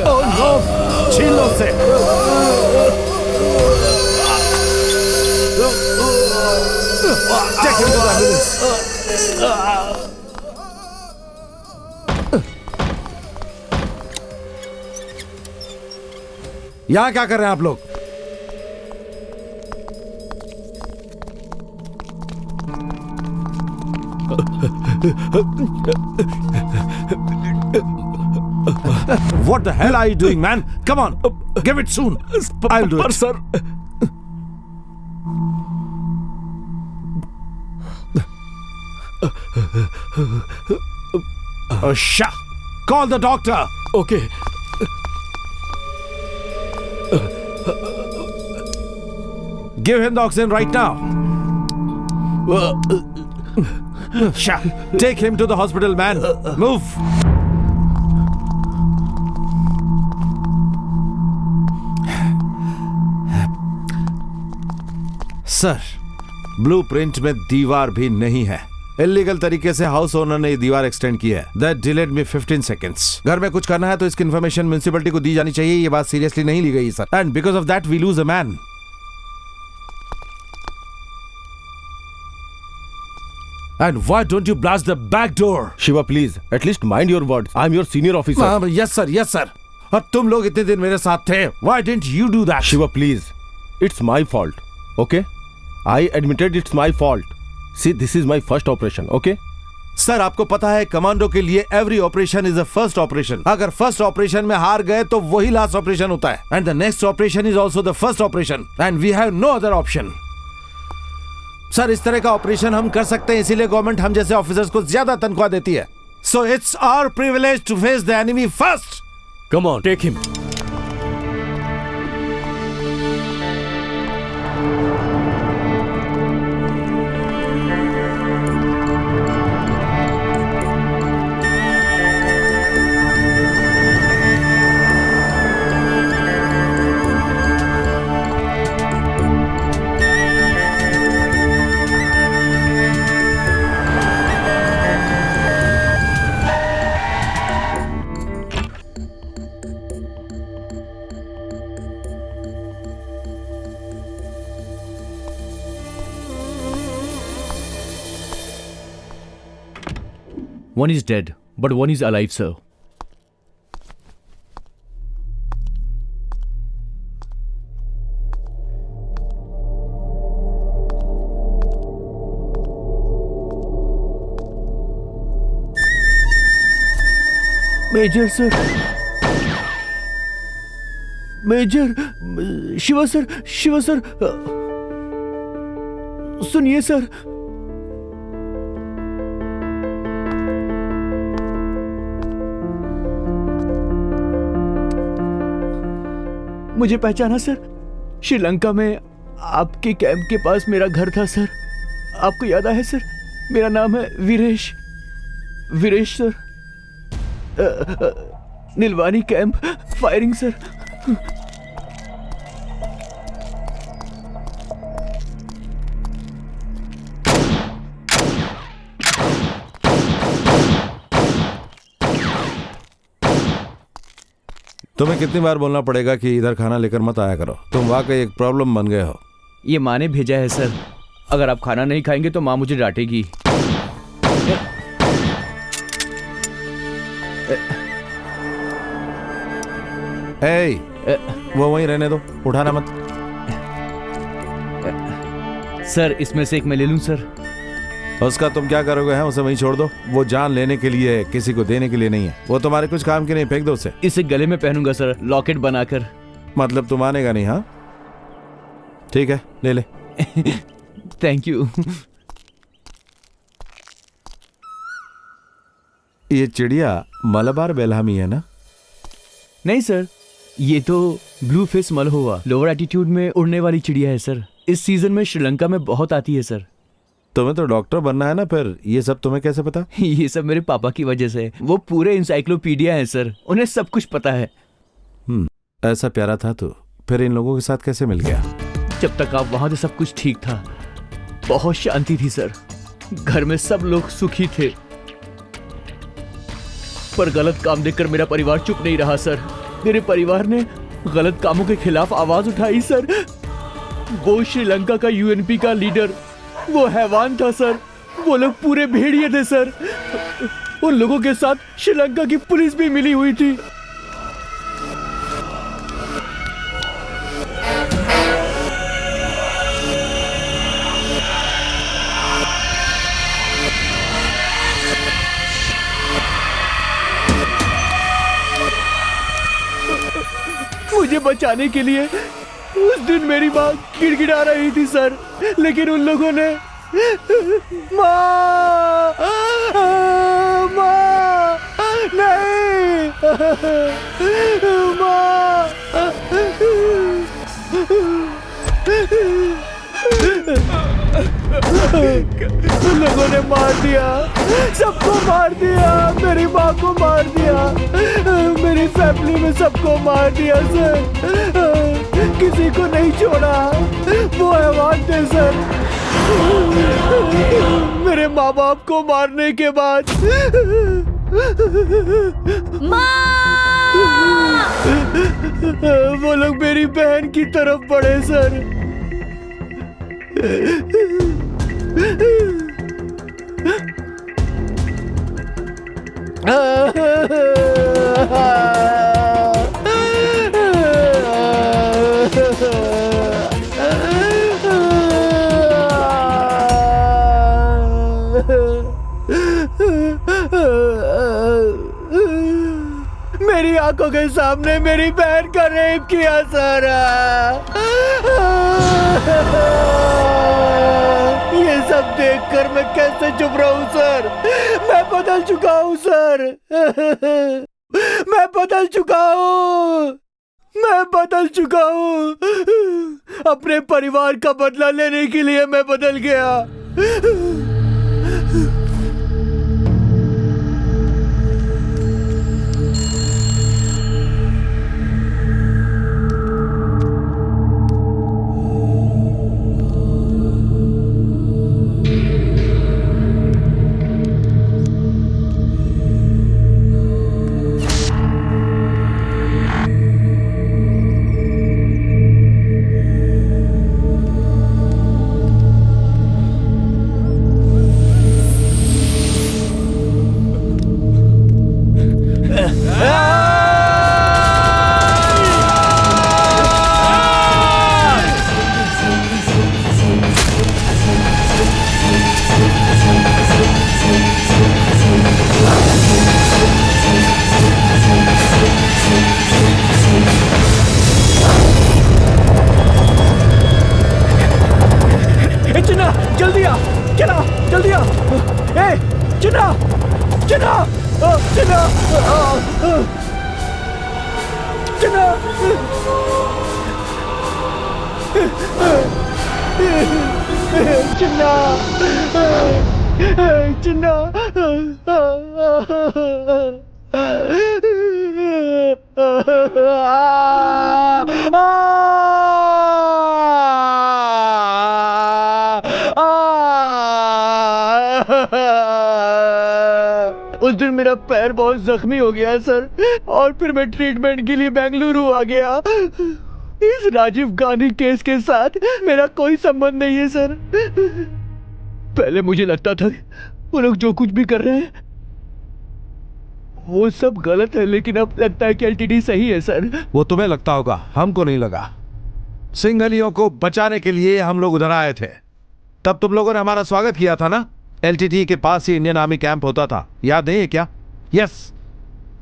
Speaker 12: Oh no! छीलो से! Take him to the ambulance. यहाँ क्या कर रहे हैं आप लोग? What the hell are you doing, man? Come on, give it soon. I'll do it.
Speaker 5: Sir.
Speaker 12: Shut. Call the doctor.
Speaker 5: Okay.
Speaker 12: Give him the oxygen right now. Shut. Take him to the hospital, man. Move. Sir, blueprint में दीवार भी नहीं है। Illegal तरीके से house owner ने ये दीवार एक्सटेंड की है। That delayed me 15 seconds. घर में कुछ करना है तो इसकी इन्फॉर्मेशन म्युनिसिपैलिटी को दी जानी चाहिए। ये बात सीरियसली नहीं ली गई sir. And because of that we lose a man. And why don't you blast the back door?
Speaker 4: Shiva, please, at least mind your words. I'm your senior officer.
Speaker 12: Yes sir, yes sir. और तुम लोग इतने दिन मेरे साथ थे। Why didn't you do that?
Speaker 4: Shiva, please, it's my fault. Okay? I admitted it's my fault. See, this is my first operation. Okay?
Speaker 12: Sir, आपको पता है कमांडो के लिए every operation is a first operation. अगर first operation में हार गए तो वही लास्ट ऑपरेशन होता है। And the next operation is also the first operation and we have no other option. Sir, इस तरह का ऑपरेशन हम कर सकते हैं, इसीलिए गवर्नमेंट हम जैसे ऑफिसर्स को ज्यादा तनख्वाह देती है। So it's our privilege to face the enemy first.
Speaker 5: Come on, take him.
Speaker 13: One is dead, but one is alive, sir.
Speaker 4: Major sir. Major. Shiva sir. Shiva sir. सुनिए सर। मुझे पहचाना सर? श्रीलंका में आपके कैंप के पास मेरा घर था sir. आपको याद आया सर? मेरा नाम है Veeresh. Veeresh sir. Neelavani camp firing sir.
Speaker 12: तुम्हें कितनी बार बोलना पड़ेगा कि इधर खाना लेकर मत आया करो। तुम वाकई एक प्रॉब्लम बन गए हो।
Speaker 13: ये माँ ने भेजा है सर। अगर आप खाना नहीं खाएंगे तो माँ मुझे डांटेगी।
Speaker 12: वो वहीं रहने दो, उठाना मत।
Speaker 13: सर, इसमें से एक मैं ले लूं सर?
Speaker 12: उसका तुम क्या करोगे? हैं उसे वहीं छोड़ दो। वो जान लेने के लिए है, किसी को देने के लिए नहीं है। वो तुम्हारे कुछ काम की नहीं, फेंक दो उसे।
Speaker 13: इसे गले में पहनूंगा सर, लॉकेट बनाकर।
Speaker 12: मतलब तुम मानेगा नहीं? हाँ ठीक है, ले ले।
Speaker 13: Thank you.
Speaker 12: ये चिड़िया मलबार बेलहामी है ना?
Speaker 13: नहीं सर, ये तो ब्लू फेस मलहोवा, लोअर एटीट्यूड में उड़ने वाली चिड़िया है सर। इस सीजन में श्रीलंका में बहुत आती है सर।
Speaker 12: तुम्हें तो डॉक्टर बनना है ना, फिर ये सब तुम्हें कैसे पता?
Speaker 13: ये सब मेरे पापा की वजह से। वो पूरे इंसाइक्लोपीडिया है सर, उन्हें सब कुछ पता है।
Speaker 12: ऐसा प्यारा था तो फिर इन लोगों के साथ कैसे मिल गया?
Speaker 13: जब तक आप वहां थे सब कुछ ठीक था, बहुत शांति थी सर। घर में सब लोग सुखी थे, पर गलत काम देखकर मेरा परिवार चुप नहीं रहा सर। मेरे परिवार ने गलत कामों के खिलाफ आवाज उठाई सर। वो श्रीलंका का यूएनपी का लीडर, वो हैवान था सर। वो लोग पूरे भेड़िए थे सर। उन लोगों के साथ श्रीलंका की पुलिस भी मिली हुई थी। मुझे बचाने के लिए उस दिन मेरी माँ गिड़गिड़ा रही थी सर, लेकिन उन लोगों ने माँ माँ नहीं माँ उन लोगों ने मार दिया, सबको मार दिया। मेरी माँ को मार दिया, मेरी फैमिली में सबको मार दिया सर। किसी को नहीं छोड़ा। वो हैवान थे सर। मेरे माँ बाप को मारने के बाद वो लोग मेरी बहन की तरफ बढ़े सर। मेरी आंखों के सामने मेरी बहन का रेप किया सर। ये सब देखकर मैं कैसे चुप रहूं सर? मैं बदल चुका हूं सर। मैं बदल चुका हूं। मैं बदल चुका हूं। अपने परिवार का बदला लेने के लिए मैं बदल गया। उस दिन मेरा पैर बहुत जख्मी हो गया सर, और फिर मैं ट्रीटमेंट के लिए बेंगलुरु आ गया। इस राजीव गांधी केस के साथ मेरा कोई संबंध नहीं है सर। पहले मुझे लगता था वो लोग जो कुछ भी कर रहे हैं वो सब गलत है, लेकिन अब लगता है कि एलटीडी सही है सर।
Speaker 12: वो तुम्हें लगता होगा, हमको नहीं लगा। सिंघलियों को बचाने के लिए हम लोग उधर आए थे। तब तुम लोगों ने हमारा स्वागत किया था ना? एलटीटी के पास ही इंडियन आर्मी कैंप होता था, याद नहीं है क्या? यस,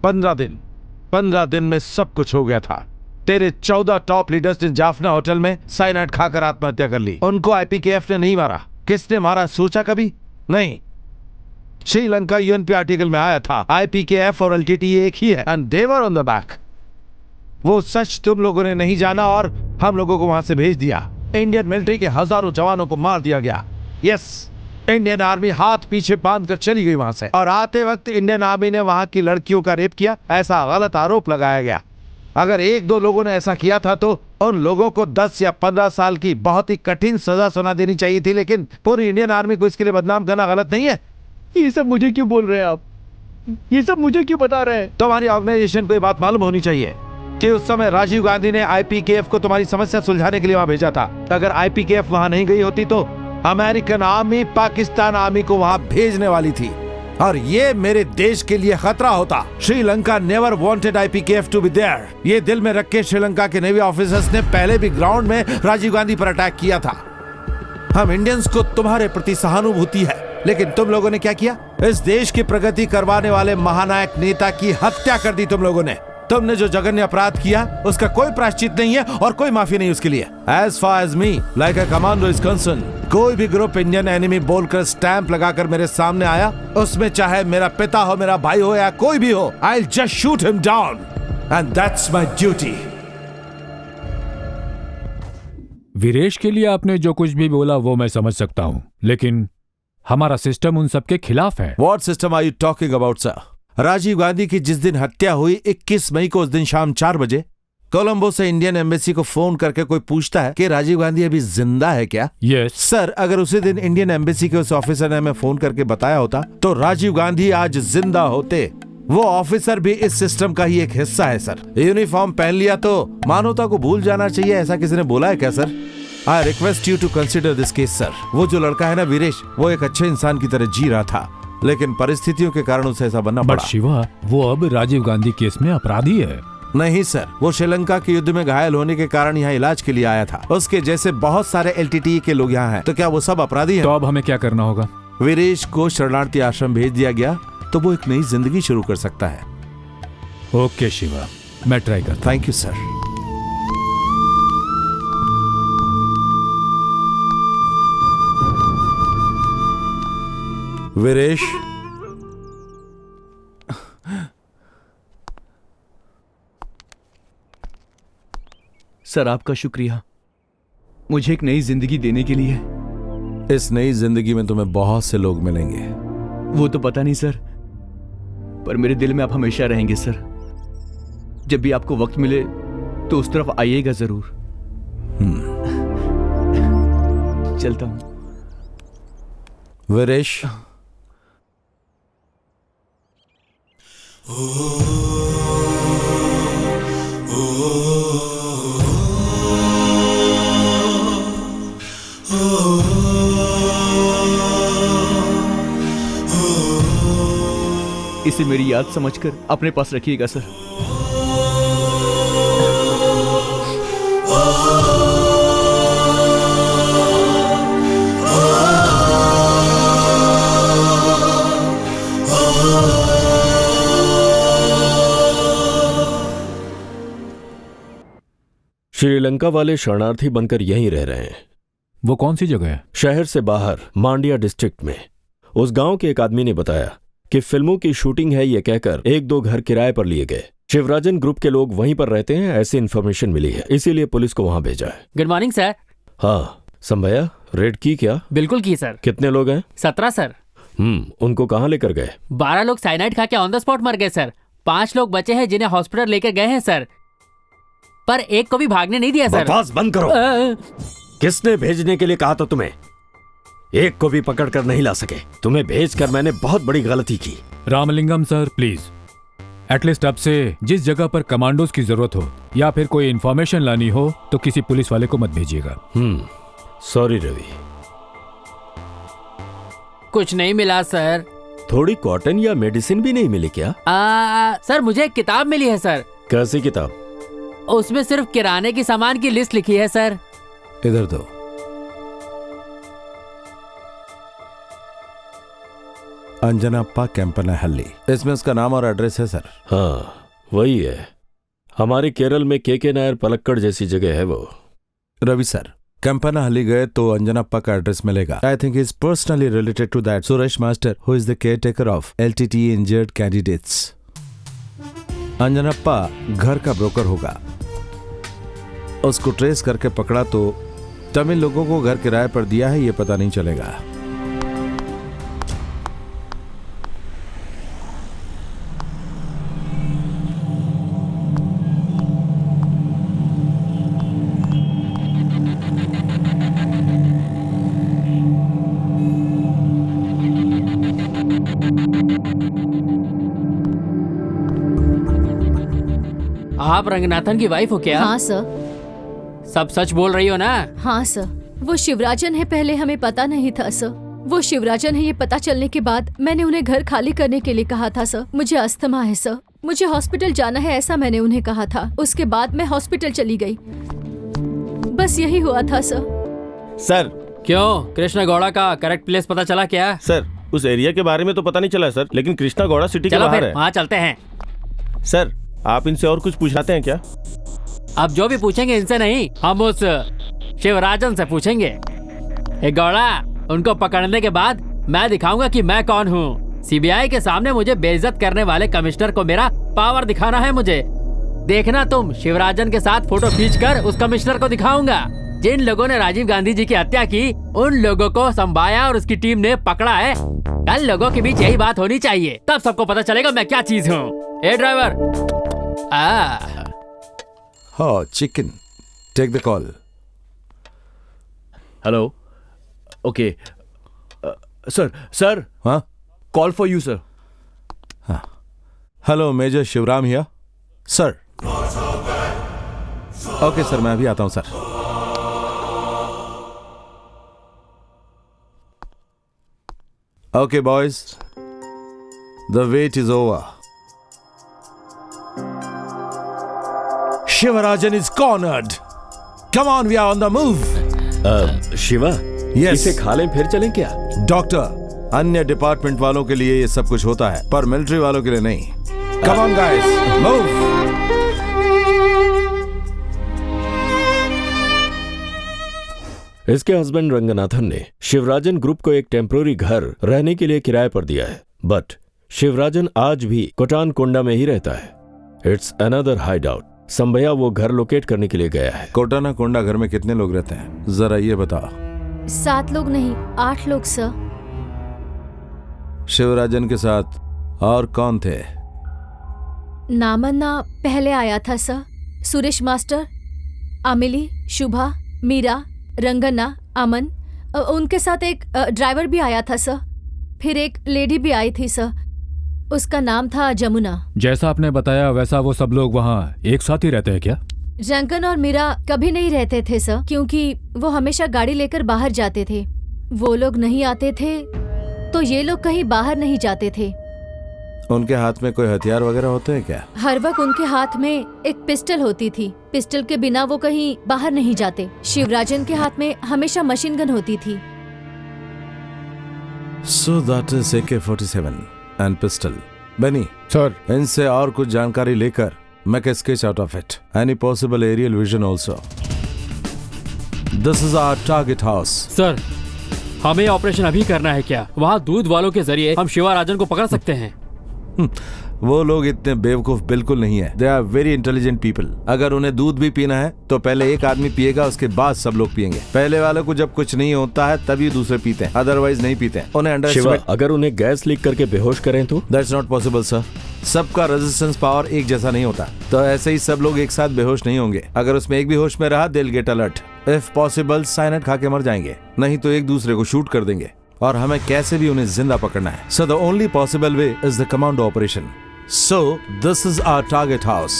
Speaker 12: 15 दिन में सब कुछ हो गया था। तेरे 14 टॉप लीडर्स ने जाफना होटल में साइनाइड खाकर आत्महत्या कर ली। उनको आईपीकेएफ ने नहीं मारा। किसने मारा सोचा कभी? नहीं। श्रीलंका यूएनपी आर्टिकल में आया था आईपीकेएफ और एलटीटी एक ही है and they were on the back. वो सच तुम लोगों ने नहीं जाना और हम लोगों को वहां से भेज दिया। इंडियन मिलिट्री के हजारों जवानों को मार दिया गया। यस, इंडियन आर्मी हाथ पीछे बांध कर चली गई वहां से, और आते वक्त इंडियन आर्मी ने वहां की लड़कियों का रेप किया, ऐसा गलत आरोप लगाया गया। अगर 1-2 लोगों ने ऐसा किया था तो उन लोगों को 10 या 15 साल की बहुत ही कठिन सजा सुना देनी चाहिए थी, लेकिन पूरी इंडियन आर्मी को इसके लिए बदनाम करना गलत नहीं है।
Speaker 13: ये सब मुझे क्यों बोल रहे हैं आप? ये सब मुझे क्यों बता रहे हैं?
Speaker 12: तुम्हारी ऑर्गेनाइजेशन को ये बात मालूम होनी चाहिए कि उस समय राजीव गांधी ने आईपीकेएफ को तुम्हारी समस्या सुलझाने के लिए वहां भेजा था। अगर आईपीकेएफ वहां नहीं गई होती तो अमेरिकन आर्मी पाकिस्तान आर्मी को वहां भेजने वाली थी, और ये मेरे देश के लिए खतरा होता। Sri Lanka never wanted IPKF to be there. ये दिल में रख के श्रीलंका के नेवी ऑफिसर्स ने पहले भी ग्राउंड में राजीव गांधी पर अटैक किया था। हम इंडियंस को तुम्हारे प्रति सहानुभूति है, लेकिन तुम लोगों ने क्या किया? इस देश की प्रगति करवाने वाले महानायक नेता की हत्या कर दी तुम लोगों ने। तुमने जो जघन्य अपराध किया उसका कोई प्रायश्चित नहीं है और कोई माफी नहीं उसके लिए। As far as me like a commando is concern, कोई भी ग्रुप इंडियन एनिमी बोलकर स्टैंप लगाकर मेरे सामने आया, उसमें चाहे मेरा पिता हो, मेरा भाई हो या कोई भी हो, I will just shoot him down and that's my duty.
Speaker 9: Viresh के लिए आपने जो कुछ भी बोला वो मैं समझ सकता हूं, लेकिन हमारा सिस्टम उन सबके खिलाफ है।
Speaker 12: What system are you talking about sir? Rajiv Gandhi की जिस दिन हत्या हुई 21 मई को, उस दिन शाम 4 बजे कोलंबो से इंडियन एम्बेसी को फोन करके कोई पूछता है कि राजीव गांधी अभी जिंदा है क्या?
Speaker 9: यस
Speaker 12: सर, अगर उसी दिन इंडियन एम्बेसी के उस ऑफिसर ने हमें फोन करके बताया होता तो राजीव गांधी आज जिंदा होते। वो ऑफिसर भी इस सिस्टम का ही एक हिस्सा है सर। यूनिफॉर्म पहन लिया तो मानवता को भूल जाना चाहिए, ऐसा किसी ने बोला है क्या sir? I request you to consider this case sir. वो जो लड़का है ना वीरेश, वो एक अच्छे इंसान की तरह जी रहा था, लेकिन परिस्थितियों के कारण उसे ऐसा बनना पड़ा।
Speaker 9: बट शिवा, वो अब राजीव गांधी केस में अपराधी है।
Speaker 12: नहीं सर, वो श्रीलंका के युद्ध में घायल होने के कारण यहाँ इलाज के लिए आया था। उसके जैसे बहुत सारे एलटीटी के लोग यहाँ हैं, तो क्या वो सब अपराधी हैं?
Speaker 9: तो अब हमें क्या करना होगा?
Speaker 12: वीरेश को शरणार्थी आश्रम भेज दिया गया तो वो एक नई जिंदगी शुरू कर सकता है।
Speaker 9: ओके शिवा, मैं ट्राई करता।
Speaker 12: Thank you sir. Viresh,
Speaker 13: sir आपका शुक्रिया, मुझे एक नई जिंदगी देने के लिए।
Speaker 12: इस नई जिंदगी में तुम्हें बहुत से लोग मिलेंगे।
Speaker 13: वो तो पता नहीं सर, पर मेरे दिल में आप हमेशा रहेंगे सर। जब भी आपको वक्त मिले तो उस तरफ आइएगा जरूर। चलता हूं।
Speaker 12: वीरेश,
Speaker 13: इसे मेरी याद समझकर अपने पास रखिएगा सर।
Speaker 5: श्रीलंका वाले शरणार्थी बनकर यहीं रह रहे हैं।
Speaker 9: वो कौन सी जगह है?
Speaker 5: शहर से बाहर मांडिया डिस्ट्रिक्ट में। उस गांव के एक आदमी ने बताया कि फिल्मों की शूटिंग है, ये कहकर 1-2 घर किराए पर लिए गए। शिवराजन ग्रुप के लोग वहीं पर रहते हैं, ऐसी इन्फॉर्मेशन मिली है, इसीलिए पुलिस को वहां भेजा है।
Speaker 6: Good morning sir.
Speaker 5: हाँ संभैया, रेड की क्या?
Speaker 6: बिल्कुल की सर।
Speaker 5: कितने लोग हैं?
Speaker 6: 17 सर।
Speaker 5: उनको कहाँ लेकर गए?
Speaker 6: 12 लोग साइनाइड खा के ऑन द स्पॉट मर गए सर। 5 लोग बचे हैं जिन्हें हॉस्पिटल लेकर गए हैं सर, पर एक को भी भागने नहीं दिया सर।
Speaker 5: बकवास बंद करो। किसने भेजने के लिए कहा था तुम्हें? एक को भी पकड़ कर नहीं ला सके। तुम्हें भेजकर मैंने बहुत बड़ी गलती की।
Speaker 9: रामलिंगम सर प्लीज, एटलीस्ट अब से जिस जगह पर कमांडोज की जरूरत हो या फिर कोई इंफॉर्मेशन लानी हो तो किसी पुलिस वाले को मत भेजिएगा।
Speaker 5: सॉरी रवि।
Speaker 6: कुछ नहीं मिला सर।
Speaker 5: थोड़ी कॉटन या मेडिसिन भी नहीं मिली क्या?
Speaker 6: सर मुझे एक किताब मिली है सर।
Speaker 5: कैसी किताब?
Speaker 6: उसमें सिर्फ किराने की सामान की लिस्ट लिखी है सर।
Speaker 12: इधर दो। अंजनाप्पा कैंपनाहल्ली, इसमें उसका नाम और एड्रेस है सर।
Speaker 5: हाँ वही है, हमारे केरल में के नायर पलक्कड़ जैसी जगह है वो।
Speaker 12: रवि सर, कैंपनाहल्ली गए तो अंजनाप्पा का एड्रेस मिलेगा। I think is personally related to that Suresh master who is the caretaker of LTTE injured candidates. Anjanappa घर का ब्रोकर होगा। उसको ट्रेस करके पकड़ा तो तमिल लोगों को घर किराए पर दिया है ये पता नहीं चलेगा।
Speaker 6: आप रंगनाथन की वाइफ हो क्या?
Speaker 11: हाँ सर।
Speaker 6: सब सच बोल रही हो ना?
Speaker 11: हाँ सर, वो शिवराजन है, पहले हमें पता नहीं था सर। वो शिवराजन है ये पता चलने के बाद मैंने उन्हें घर खाली करने के लिए कहा था सर। मुझे अस्थमा है सर, मुझे हॉस्पिटल जाना है ऐसा मैंने उन्हें कहा था। उसके बाद मैं हॉस्पिटल चली गई, बस यही हुआ था सर।
Speaker 4: सर
Speaker 6: क्यों, कृष्णा गौड़ा का करेक्ट प्लेस पता चला क्या?
Speaker 4: सर उस एरिया के बारे में तो पता नहीं चला सर, लेकिन कृष्णा गौड़ा सिटी के बाहर है।
Speaker 6: वहाँ चलते हैं।
Speaker 4: सर आप इनसे और कुछ पूछाते हैं क्या?
Speaker 6: अब जो भी पूछेंगे इनसे नहीं, हम उस शिवराजन से पूछेंगे। गौड़ा, उनको पकड़ने के बाद मैं दिखाऊंगा कि मैं कौन हूँ। CBI के सामने मुझे बेइज्जत करने वाले कमिश्नर को मेरा पावर दिखाना है मुझे। देखना तुम, शिवराजन के साथ फोटो खींचकर उस कमिश्नर को दिखाऊंगा। जिन लोगों ने राजीव गांधी जी की हत्या की उन लोगों को संभाया और उसकी टीम ने पकड़ा है। कल लोगों के बीच यही बात होनी चाहिए, तब सबको पता चलेगा मैं क्या चीज हूँ। ए ड्राइवर,
Speaker 12: हाँ chicken, take the call.
Speaker 8: Hello, okay sir.
Speaker 12: हाँ,
Speaker 8: कॉल फॉर यू सर।
Speaker 12: हाँ, hello major Shivaram here sir. Okay sir, मैं अभी आता हूं sir. Okay boys, the wait is over. Sivarajan is cornered. Come on, we are on the move.
Speaker 5: Shiva,
Speaker 12: Yes.
Speaker 5: इसे खा लें फिर चलें क्या?
Speaker 12: डॉक्टर, अन्य डिपार्टमेंट वालों के लिए ये सब कुछ होता है, पर मिलिट्री वालों के लिए नहीं। Come on guys, move.
Speaker 5: इसके हस्बैंड रंगनाथन ने शिवराजन ग्रुप को एक टेम्पररी घर रहने के लिए किराए पर दिया है, बट शिवराजन आज भी कोटानकोंडा में ही रहता है। It's another hideout. Sambaiah वो घर लोकेट करने के लिए गया है।
Speaker 12: कोटानाकोंडा घर में कितने लोग रहते हैं, जरा ये बताओ।
Speaker 11: 7 लोग नहीं, 8 लोग सर।
Speaker 12: शिवराजन के साथ और कौन थे?
Speaker 11: नामन्ना पहले आया था सर, सुरेश मास्टर, अमिली, शुभा, मीरा, रंगन्ना, अमन, उनके साथ एक ड्राइवर भी आया था सर। फिर एक लेडी भी आई थी सर, उसका नाम था जमुना।
Speaker 9: जैसा आपने बताया वैसा वो सब लोग वहाँ एक साथ ही रहते हैं क्या?
Speaker 11: रंगन और मीरा कभी नहीं रहते थे सर, क्योंकि वो हमेशा गाड़ी लेकर बाहर जाते थे। वो लोग नहीं आते थे तो ये लोग कहीं बाहर नहीं जाते थे।
Speaker 12: उनके हाथ में कोई हथियार वगैरह होते हैं क्या?
Speaker 11: हर वक्त उनके हाथ में एक पिस्टल होती थी। पिस्टल के बिना वो कहीं बाहर नहीं जाते। शिवराजन के हाथ में हमेशा मशीन गन होती थी।
Speaker 12: So that is AK-47 and pistol. Benny
Speaker 9: sir,
Speaker 12: इनसे और कुछ जानकारी लेकर make a sketch out of it. Any possible aerial vision also. This is our target house.
Speaker 6: Sir, हमें ऑपरेशन अभी करना है क्या? वहाँ दूध वालों के जरिए हम शिवराजन को पकड़ सकते हैं।
Speaker 12: वो लोग इतने बेवकूफ बिल्कुल नहीं है। They are very intelligent people. अगर उन्हें दूध भी पीना है तो पहले एक आदमी पिएगा, उसके बाद सब लोग पिएंगे। पहले वालों को जब कुछ नहीं होता है तभी दूसरे पीते हैं, अदरवाइज नहीं पीते हैं। उन्हें अंडरस्टैंड।
Speaker 5: अगर उन्हें गैस लीक करके बेहोश करें तो?
Speaker 12: That's not possible sir. सबका रेजिस्टेंस पावर एक जैसा नहीं होता, तो ऐसे ही सब लोग एक साथ बेहोश नहीं होंगे। अगर उसमें एक भी होश में रहा, they will get alert. If possible cyanide खा के मर जाएंगे, नहीं तो एक दूसरे को शूट कर देंगे। और हमें कैसे भी उन्हें जिंदा पकड़ना है। So the only possible way is the commando operation. So, this is our target house.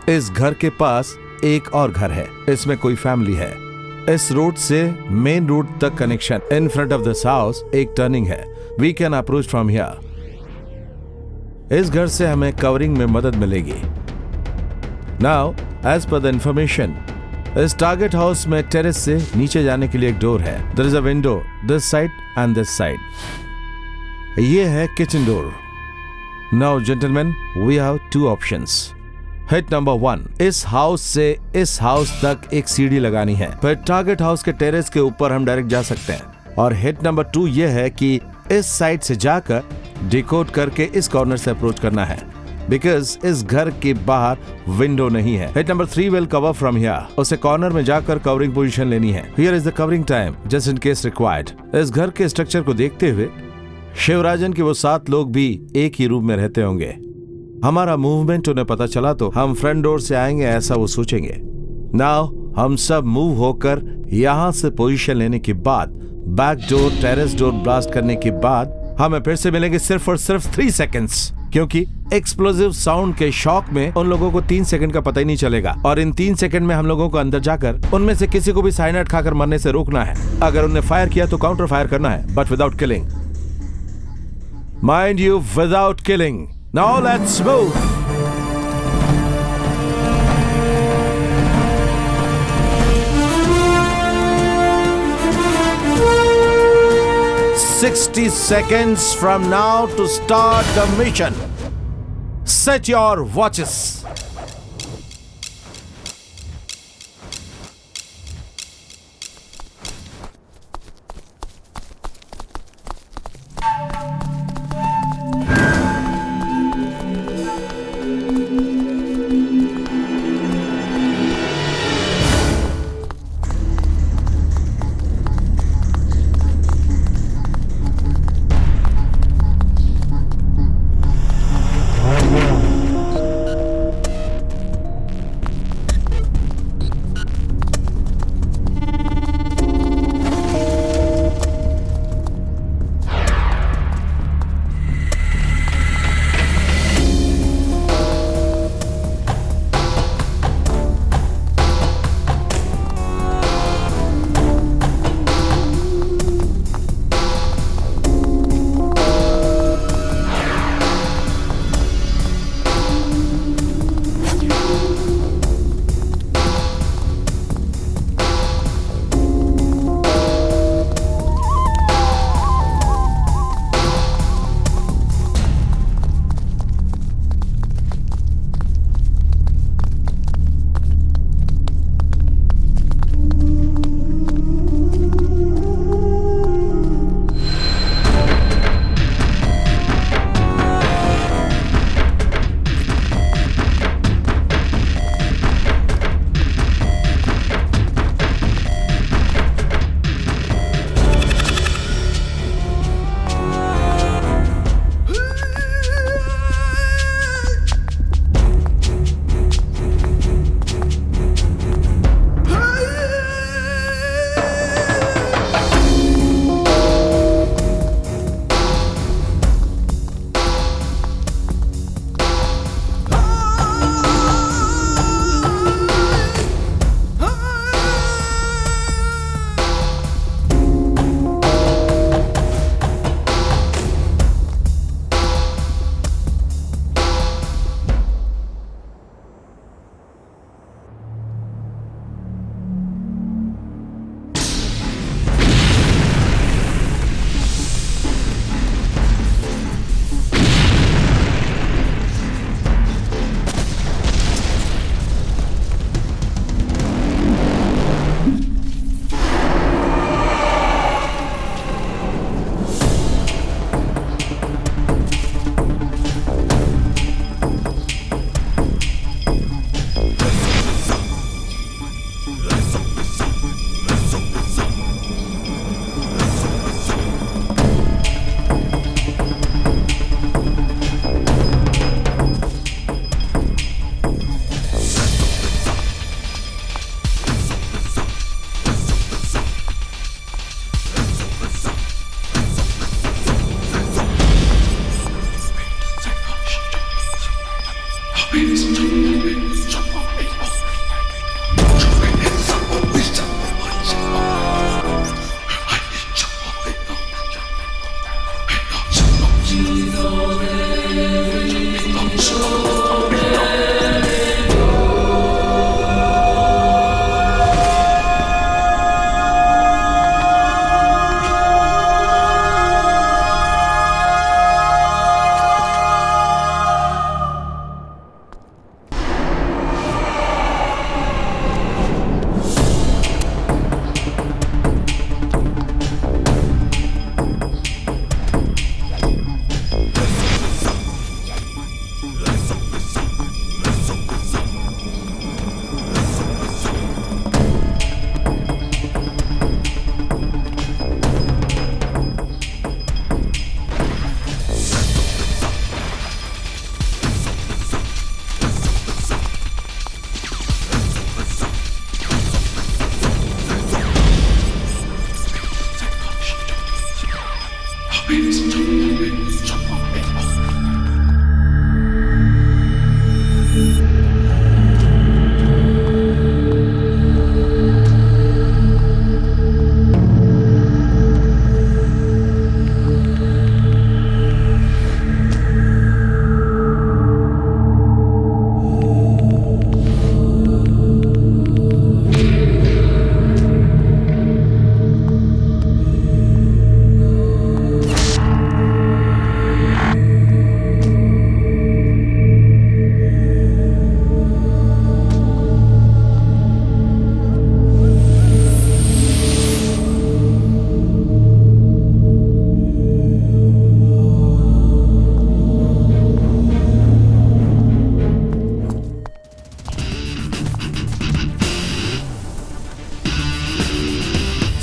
Speaker 12: इस घर के पास एक और घर है, इसमें कोई फैमिली है। इस रोड से मेन रोड तक connection. In front of this house एक टर्निंग है। We can approach from here. इस घर से हमें कवरिंग में मदद मिलेगी। Now, as per the information, इस टारगेट हाउस में टेरेस से नीचे जाने के लिए एक डोर है। There is a window this side and this side. ये है kitchen door. Now gentleman, we have 2 options. Hit number 1, इस हाउस से इस हाउस तक एक सीढ़ी लगानी है, फिर टारगेट हाउस के टेरेस के ऊपर हम डायरेक्ट जा सकते हैं। और हिट नंबर 2 ये है कि इस साइड से जाकर डिकोड करके इस कॉर्नर से अप्रोच करना है, बिकॉज इस घर के बाहर विंडो नहीं है। Hit number 3 will cover from here. उसे कॉर्नर में जाकर कवरिंग पोजीशन लेनी है। Here is the covering time just in case required. इस घर के स्ट्रक्चर को देखते हुए शिवराजन के वो 7 लोग भी एक ही रूम में रहते होंगे। हमारा मूवमेंट उन्हें पता चला तो हम फ्रंट डोर से आएंगे, ऐसा वो सोचेंगे। नाउ हम सब मूव होकर यहाँ से पोजीशन लेने के बाद back door, terrace door blast करने के बाद हमें फिर से मिलेंगे सिर्फ और सिर्फ 3 सेकेंड्स, क्योंकि एक्सप्लोसिव साउंड के शॉक में उन लोगों को 3 सेकंड का पता ही नहीं चलेगा। और इन 3 सेकंड में हम लोगों को अंदर जाकर उनमें से किसी को भी साइनाइड खाकर मरने से रोकना है। अगर उन्हें फायर किया तो काउंटर फायर करना है, but without killing. Mind you, without killing. Now let's move. "60 seconds from now to start the mission. Set your watches."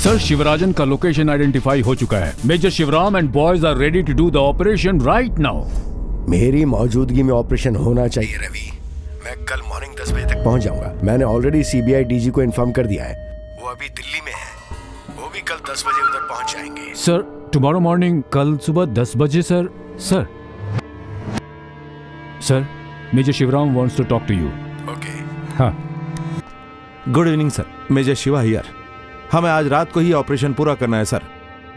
Speaker 9: Sir, Sivarajan का लोकेशन आइडेंटिफाई हो चुका है। Major Shivram and boys are ready to do the operation right now.
Speaker 3: मेरी मौजूदगी में operation होना चाहिए रवि। मैं कल मॉर्निंग 10 बजे तक पहुंच जाऊंगा। मैंने ऑलरेडी सीबीआई डीजी को इन्फॉर्म कर दिया है। वो अभी दिल्ली में है। वो भी कल 10 बजे उधर पहुंच जाएंगे।
Speaker 9: सर, टुमारो मॉर्निंग, कल सुबह 10 बजे sir. Sir, major Shivaram wants to talk to you.
Speaker 3: Okay.
Speaker 9: हाँ।
Speaker 12: Good evening sir, major Shiva here. हमें आज रात को ही ऑपरेशन पूरा करना है सर,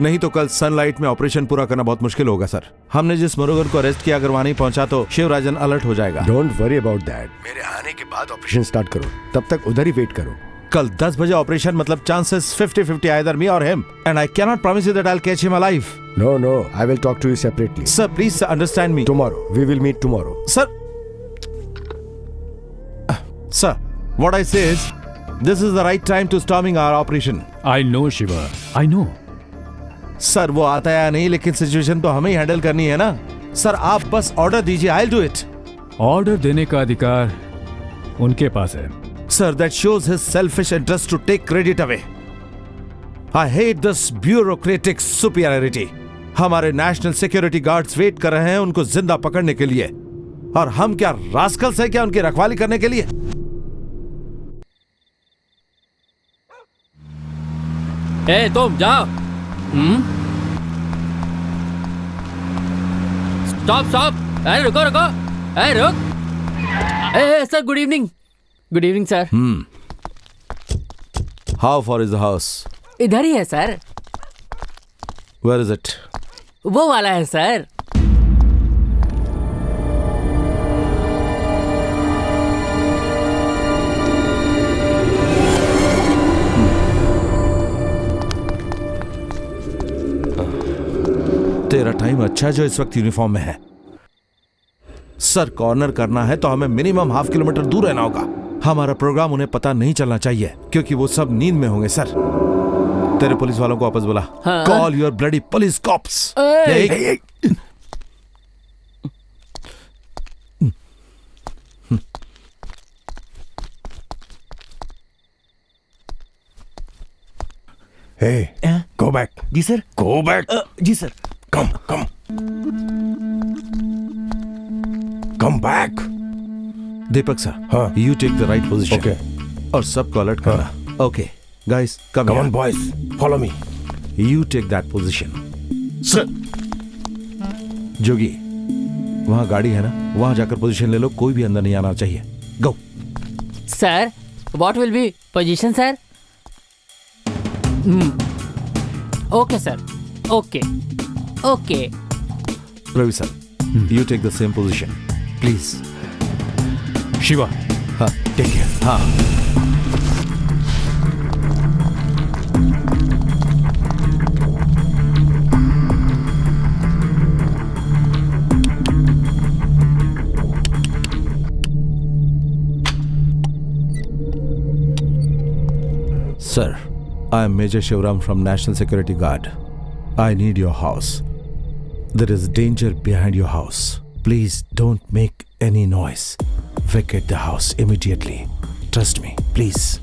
Speaker 12: नहीं तो कल सनलाइट में ऑपरेशन पूरा करना बहुत मुश्किल होगा सर। हमने जिस मुरुगन को अरेस्ट किया, अगर वहां नहीं पहुंचा तो शिवराजन अलर्ट हो जाएगा।
Speaker 3: Don't worry about that. मेरे आने के बाद ऑपरेशन स्टार्ट करो, तब तक उधर ही वेट करो।
Speaker 12: कल 10 बजे ऑपरेशन, मतलब चांसेस 50-50 आइदर मी और him, and I can not promise you that I will catch him alive.
Speaker 3: No, I will talk to you separately.
Speaker 12: Sir please understand me.
Speaker 3: Tomorrow we will meet tomorrow.
Speaker 12: Sir, what I say is, this is the right time to storming our operation.
Speaker 9: I know, Shiva. I know.
Speaker 12: Sir वो आता है या नहीं, लेकिन situation तो हमें ही handle करनी है ना। सर आप बस ऑर्डर दीजिए, I'll do it.
Speaker 9: ऑर्डर देने का अधिकार उनके पास है।
Speaker 12: Sir, that shows his selfish interest to take credit away. I hate this bureaucratic superiority. हमारे नेशनल सिक्योरिटी गार्ड्स वेट कर रहे हैं उनको जिंदा पकड़ने के लिए, और हम क्या रास्कल्स हैं क्या उनकी रखवाली करने के लिए?
Speaker 6: ए तुम जाओ। स्टॉप। अरे रुको। अरे रुक। ए sir, good evening. Good evening sir.
Speaker 12: How far is the house?
Speaker 6: इधर ही है सर।
Speaker 12: Where is it?
Speaker 6: वो वाला है सर।
Speaker 12: तेरा टाइम अच्छा है जो इस वक्त यूनिफॉर्म में है। सर कॉर्नर करना है तो हमें मिनिमम ½ किलोमीटर दूर रहना होगा। हमारा प्रोग्राम उन्हें पता नहीं चलना चाहिए, क्योंकि वो सब नींद में होंगे। सर तेरे पुलिस वालों को वापस बुला। Call your bloody police cops.
Speaker 3: Hey, go back.
Speaker 14: जी सर।
Speaker 3: Go back.
Speaker 14: जी sir.
Speaker 3: Come back.
Speaker 12: Deepak sir,
Speaker 3: हाँ.
Speaker 12: You take the right position.
Speaker 3: Okay.
Speaker 12: और सबको अलर्ट करना। Okay, guys, come
Speaker 3: on,
Speaker 12: here.
Speaker 3: boys. Follow me.
Speaker 12: You take that position.
Speaker 3: Sir.
Speaker 12: जोगी, वहाँ गाड़ी है ना, वहाँ जाकर पोजीशन ले लो। कोई भी अंदर नहीं आना चाहिए। Go.
Speaker 6: Sir, what will be position sir? Okay sir. Okay.
Speaker 12: Ravi sir, you take the same position, please.
Speaker 9: Shiva,
Speaker 12: हाँ,
Speaker 3: Take care.
Speaker 12: हाँ। Sir, I am Major Shivram from National Security Guard. I need your house. There is danger behind your house. Please don't make any noise. Vacate the house immediately. Trust me, please.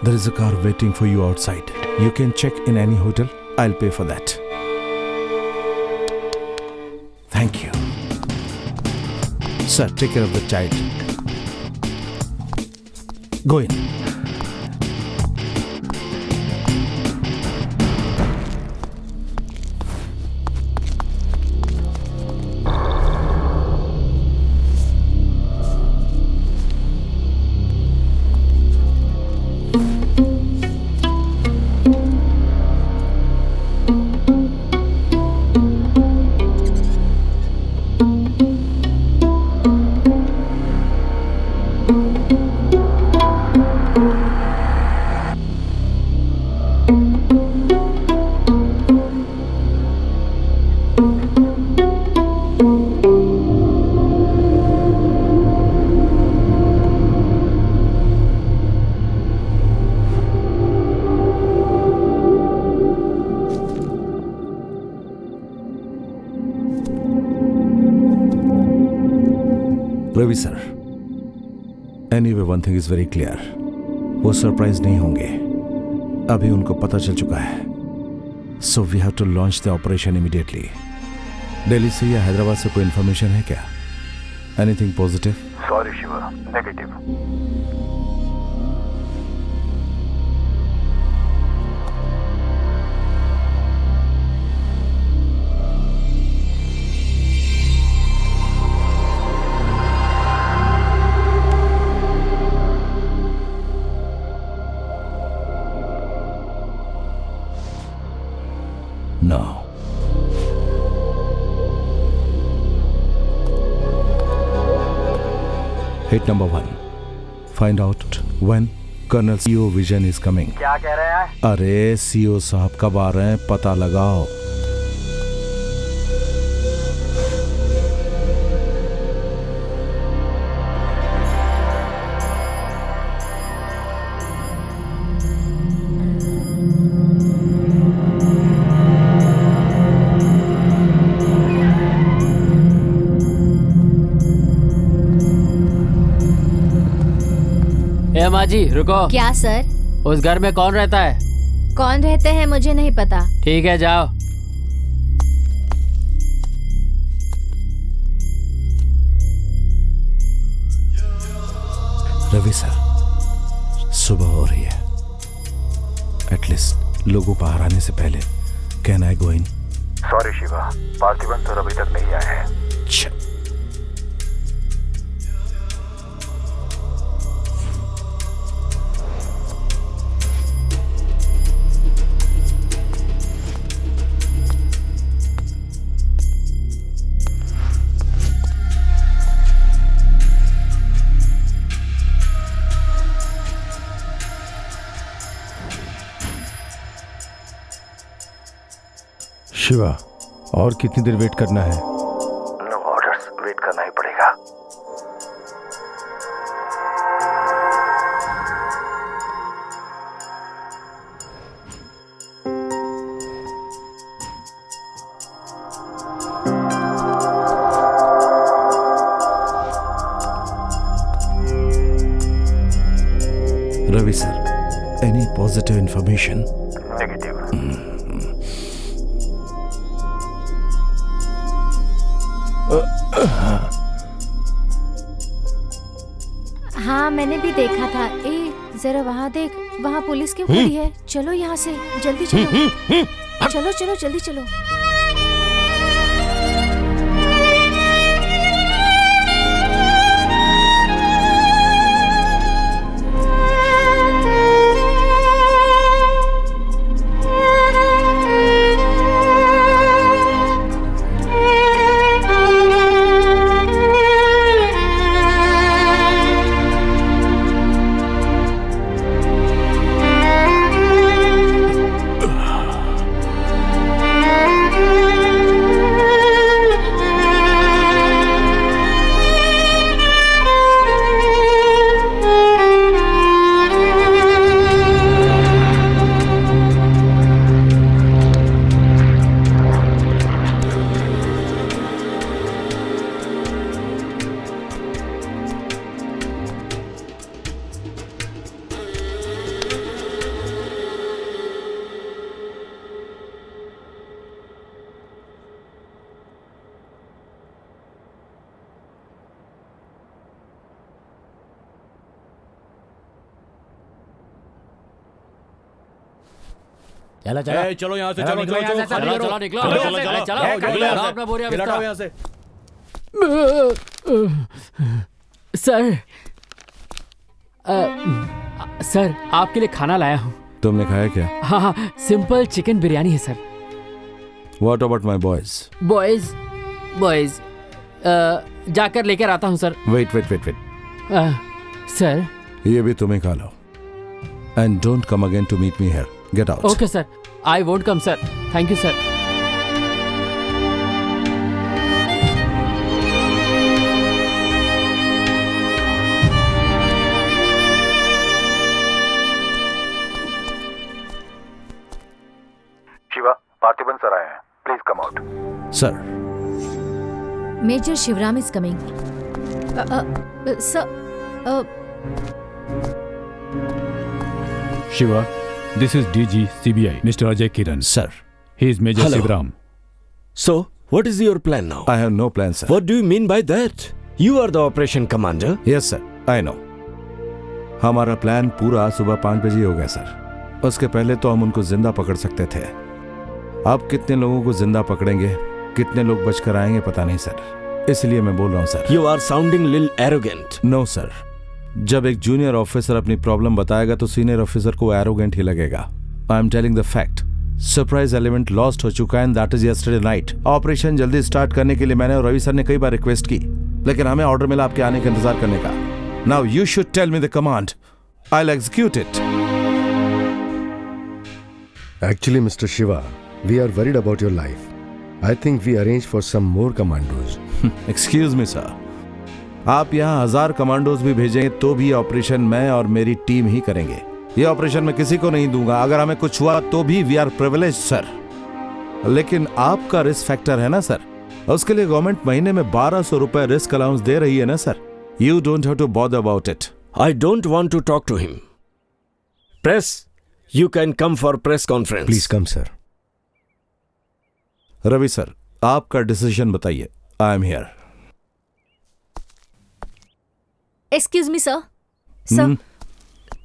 Speaker 12: There is a car waiting for you outside. You can check in any hotel. I'll pay for that. Thank you. Sir, take care of the child. Go in. Ravi sir, anyway one thing is very clear, वो surprise नहीं होंगे, अभी उनको पता चल चुका है। So we have to launch the operation immediately. Delhi से या हैदराबाद से कोई इंफॉर्मेशन है क्या? Anything positive?
Speaker 15: Sorry Shiva, negative.
Speaker 12: No. Hit number 1. Find out when Colonel CO Vision is coming.
Speaker 15: क्या कह रहे हैं?
Speaker 12: अरे CO साहब कब आ रहे हैं पता लगाओ।
Speaker 6: ए माँ जी रुको।
Speaker 11: क्या सर?
Speaker 6: उस घर में कौन रहता है?
Speaker 11: कौन रहते हैं मुझे नहीं पता।
Speaker 6: ठीक है जाओ।
Speaker 12: रवि सर, सुबह हो रही है, एटलीस्ट लोगों बाहर आने से पहले can I go in?
Speaker 15: Sorry Shiva, Parthivan sir अभी तक नहीं आए हैं।
Speaker 4: शिवा, और कितनी देर वेट करना है?
Speaker 15: नो ऑर्डर्स, वेट करना ही पड़ेगा।
Speaker 12: Ravi sir, any positive information?
Speaker 15: Negative.
Speaker 11: हाँ मैंने भी देखा था। ए जरा वहाँ देख, वहाँ पुलिस क्यों खड़ी है? चलो यहाँ से जल्दी चलो। चलो चलो जल्दी चलो।
Speaker 14: चलो चलो
Speaker 13: चलो यहाँ से, चलो
Speaker 6: चलो
Speaker 13: चलो
Speaker 6: चलो चलो निकलो चलो अपना बोरिया
Speaker 13: हटाओ यहाँ से।
Speaker 6: सर सर आपके लिए खाना लाया हूँ।
Speaker 12: तुमने खाया क्या?
Speaker 6: हाँ हाँ सिंपल चिकन बिरयानी है sir.
Speaker 12: What about my boys?
Speaker 6: Boys जाकर लेकर आता हूँ सर।
Speaker 12: Wait.
Speaker 6: सर
Speaker 12: ये भी तुम्हें खा लो। And don't come again to meet me here. Get out.
Speaker 6: Okay sir, I won't come sir. Thank you sir.
Speaker 15: Shiva, Parthivan sir आए हैं, please come out.
Speaker 12: Sir,
Speaker 11: major Shivram is coming.
Speaker 9: Shiva, this is DG CBI, Mr. Ajay Kiran.
Speaker 12: Sir.
Speaker 9: He is Major
Speaker 14: Hello.
Speaker 9: Sivaram.
Speaker 14: So, what is your plan now?
Speaker 12: I have no plan, sir.
Speaker 14: What do you mean by that? You are the operation commander.
Speaker 12: Yes, sir. I know. हमारा plan पूरा सुबह 5 बजे हो गया, sir. उसके पहले तो हम उनको जिंदा पकड़ सकते थे। अब कितने लोगों को जिंदा पकड़ेंगे, कितने लोग बचकर आएंगे, पता नहीं, सर। इसलिए मैं बोल रहा हूँ, sir.
Speaker 14: You are sounding little arrogant.
Speaker 12: No, sir. जब एक जूनियर ऑफिसर अपनी प्रॉब्लम बताएगा तो सीनियर ऑफिसर को एरोगेंट ही लगेगा। I am telling the fact. Surprise element lost हो चुका है and that is yesterday night. Operation जल्दी स्टार्ट करने के लिए मैंने और रवि सर ने कई बार रिक्वेस्ट की, लेकिन हमें ऑर्डर मिला आपके आने का इंतजार करने का। Now you should tell me the command. I will execute it.
Speaker 17: Actually, Mr. Shiva, we are worried about your life. I think we arrange for some more commandos.
Speaker 12: Excuse me, sir. आप यहाँ 1000 commandos भी भेजेंगे तो भी operation मैं और मेरी team ही करेंगे। ये ऑपरेशन मैं किसी को नहीं दूंगा। अगर हमें कुछ हुआ तो भी वी आर प्रिविलेज, सर। लेकिन आपका रिस्क फैक्टर है ना, सर। उसके लिए गवर्नमेंट महीने में 1200 रुपए रिस्क अलाउंस दे रही है ना, sir. You don't have to bother about it.
Speaker 14: I don't want to talk to him. Press, you can come for press conference.
Speaker 17: Please come, sir.
Speaker 12: Ravi sir, आपका डिसीजन बताइए। I am here.
Speaker 11: Excuse me, sir. Sir.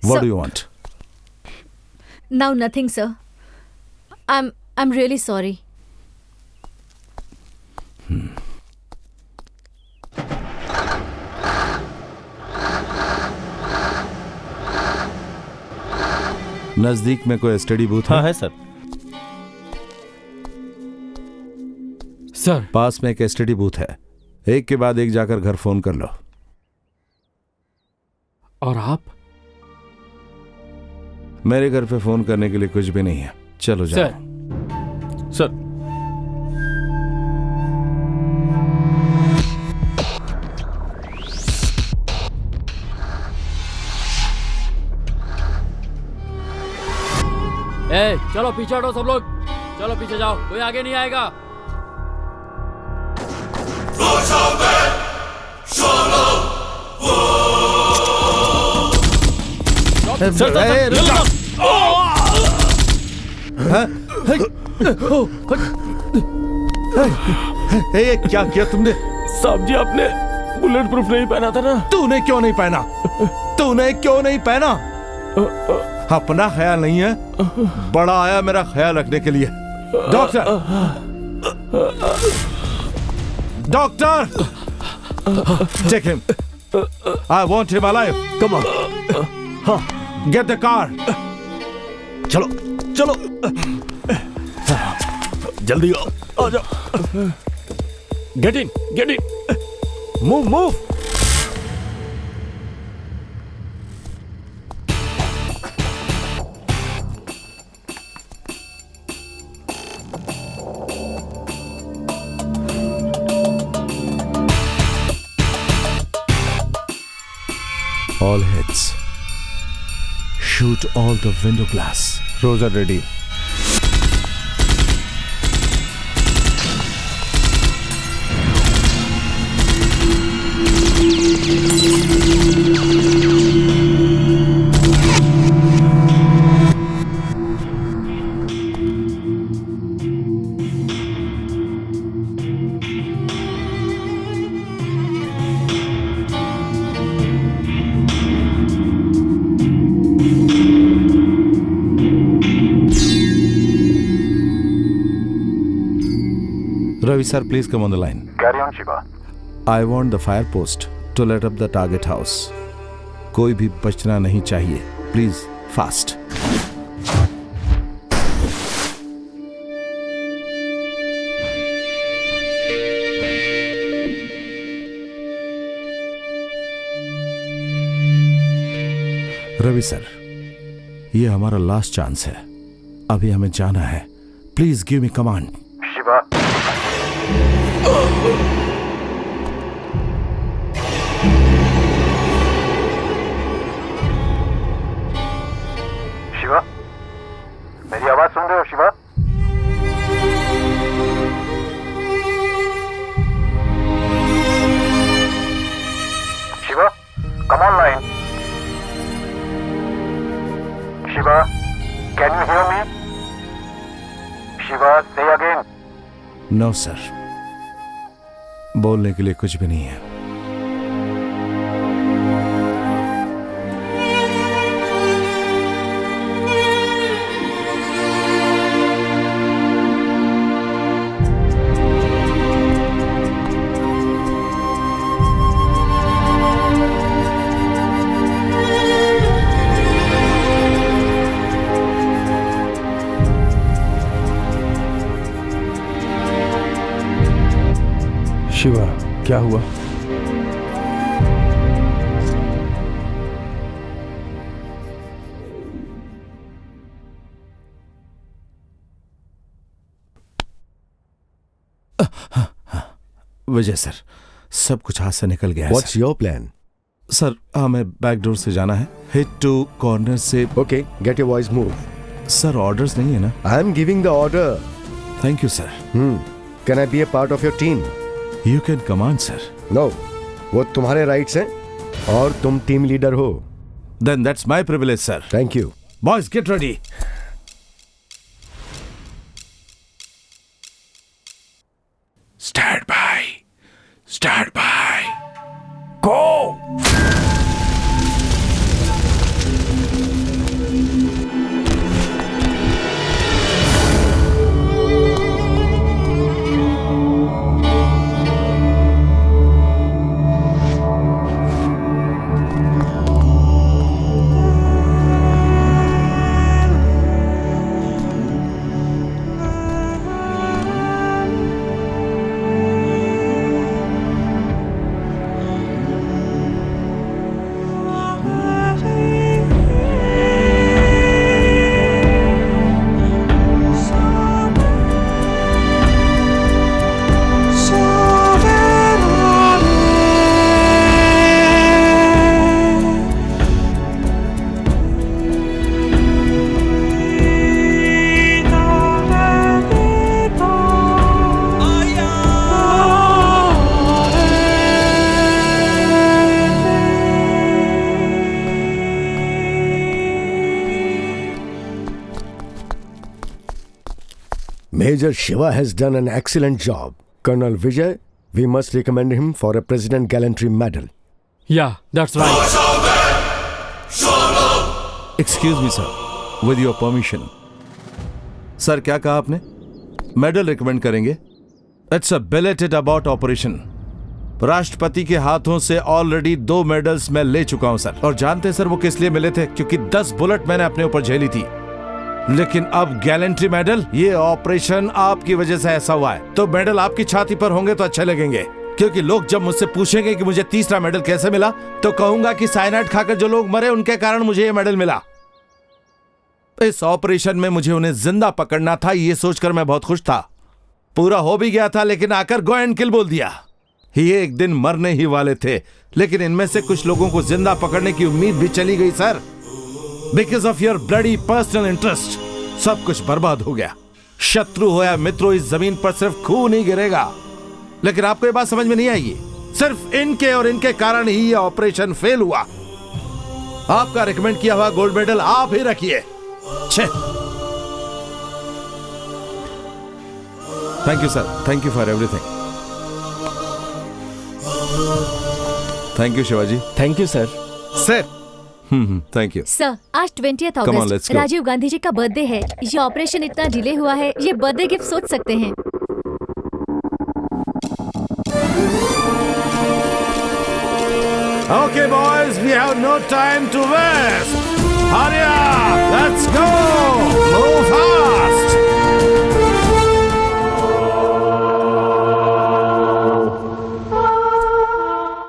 Speaker 12: What do you want?
Speaker 11: Now nothing, sir. I'm really sorry.
Speaker 12: नजदीक में कोई STD booth है?
Speaker 4: हाँ है sir.
Speaker 9: Sir,
Speaker 12: पास में एक एसटीडी बूथ है। एक के बाद एक जाकर घर फोन कर लो।
Speaker 9: और आप?
Speaker 12: मेरे घर पे फोन करने के लिए कुछ भी नहीं है। चलो जाओ।
Speaker 4: सर।
Speaker 6: ए, चलो पीछे हटो सब लोग। चलो पीछे जाओ, कोई आगे नहीं आएगा।
Speaker 12: क्या किया तुमने?
Speaker 4: साहब जी, आपने बुलेट प्रूफ नहीं पहना था ना?
Speaker 12: तूने क्यों नहीं पहना? तूने क्यों नहीं पहना? अपना ख्याल नहीं है? बड़ा आया मेरा ख्याल रखने के लिए। Doctor, doctor, take him. I want him alive. Come on, get the car.
Speaker 4: चलो चलो, जल्दी आओ, आ जाओ। Get in, get in, move move.
Speaker 12: All heads. Shoot all the window glass. Rows are ready. Ravi sir, please come on the line.
Speaker 15: Carry on, Shiva.
Speaker 12: I want the fire post to light up the target house. कोई भी बचना नहीं चाहिए. Please, fast. Ravi sir, ये हमारा last chance है। अभी हमें जाना है। Please give me command.
Speaker 15: Shiva. Shiva, मेरी आवाज सुन रहे हो Shiva? Can you hear me? Shiva, say again.
Speaker 12: No sir, बोलने के लिए कुछ भी नहीं है।
Speaker 4: शिवा, क्या हुआ?
Speaker 12: विजय सर, सब कुछ हाथ से निकल गया है।
Speaker 17: What's your plan?
Speaker 12: सर, हमें बैक डोर से जाना है, हिट टू कॉर्नर से।
Speaker 17: Okay, get your voice move.
Speaker 12: Sir, orders नहीं है ना?
Speaker 17: I am giving the order.
Speaker 12: Thank you sir.
Speaker 17: Can I be a part of your team?
Speaker 12: You can command, sir.
Speaker 17: No, वो तुम्हारे rights हैं और तुम team leader हो।
Speaker 12: Then that's my privilege, sir.
Speaker 17: Thank you.
Speaker 12: Boys, get ready.
Speaker 8: Stand by. Stand by. Go!
Speaker 17: Major Shiva has done an excellent job. Colonel Vijay, we must recommend him for a President Gallantry Medal.
Speaker 9: Yeah, that's right.
Speaker 12: Excuse me, sir. With your permission. Sir, क्या कहा आपने? Medal recommend करेंगे? It's a belated about operation. राष्ट्रपति के हाथों से already 2 medals मैं ले चुका हूं सर। और जानते सर वो किस लिए मिले थे? क्योंकि 10 बुलेट मैंने अपने ऊपर झेली थी। लेकिन अब गैलेंट्री मेडल, ये ऑपरेशन आपकी वजह से ऐसा हुआ है। तो मेडल आपकी छाती पर होंगे तो अच्छे लगेंगे, क्योंकि लोग जब मुझसे पूछेंगे कि मुझे तीसरा मेडल कैसे मिला, तो कहूंगा कि साइनाइड खाकर जो लोग मरे उनके कारण मुझे ये मेडल मिला। इस ऑपरेशन में मुझे उन्हें जिंदा पकड़ना था, ये सोचकर मैं बहुत खुश था। पूरा हो भी गया था, लेकिन आकर गो एंड किल बोल दिया। ये एक दिन मरने ही वाले थे, लेकिन इनमें से कुछ लोगों को जिंदा पकड़ने की उम्मीद भी चली गई sir. Because of your bloody personal interest सब कुछ बर्बाद हो गया। शत्रु हो या मित्रों, इस जमीन पर सिर्फ खून ही गिरेगा। लेकिन आपको ये बात समझ में नहीं आएगी, सिर्फ इनके और इनके कारण ही ये ऑपरेशन फेल हुआ। आपका रिकमेंड किया हुआ गोल्ड मेडल आप ही रखिए। Thank you sir, thank you for everything. Thank you Shivaji.
Speaker 5: Thank you sir.
Speaker 12: Sir thank you
Speaker 11: sir. आज 20
Speaker 12: Come on, let's
Speaker 11: August
Speaker 12: go.
Speaker 11: Rajiv Gandhi जी का बर्थडे है। ये ऑपरेशन इतना डिले हुआ है, ये बर्थडे गिफ्ट सोच सकते हैं।
Speaker 12: Okay, boys, we have no time to waste. Hurry up! Let's go! Move fast!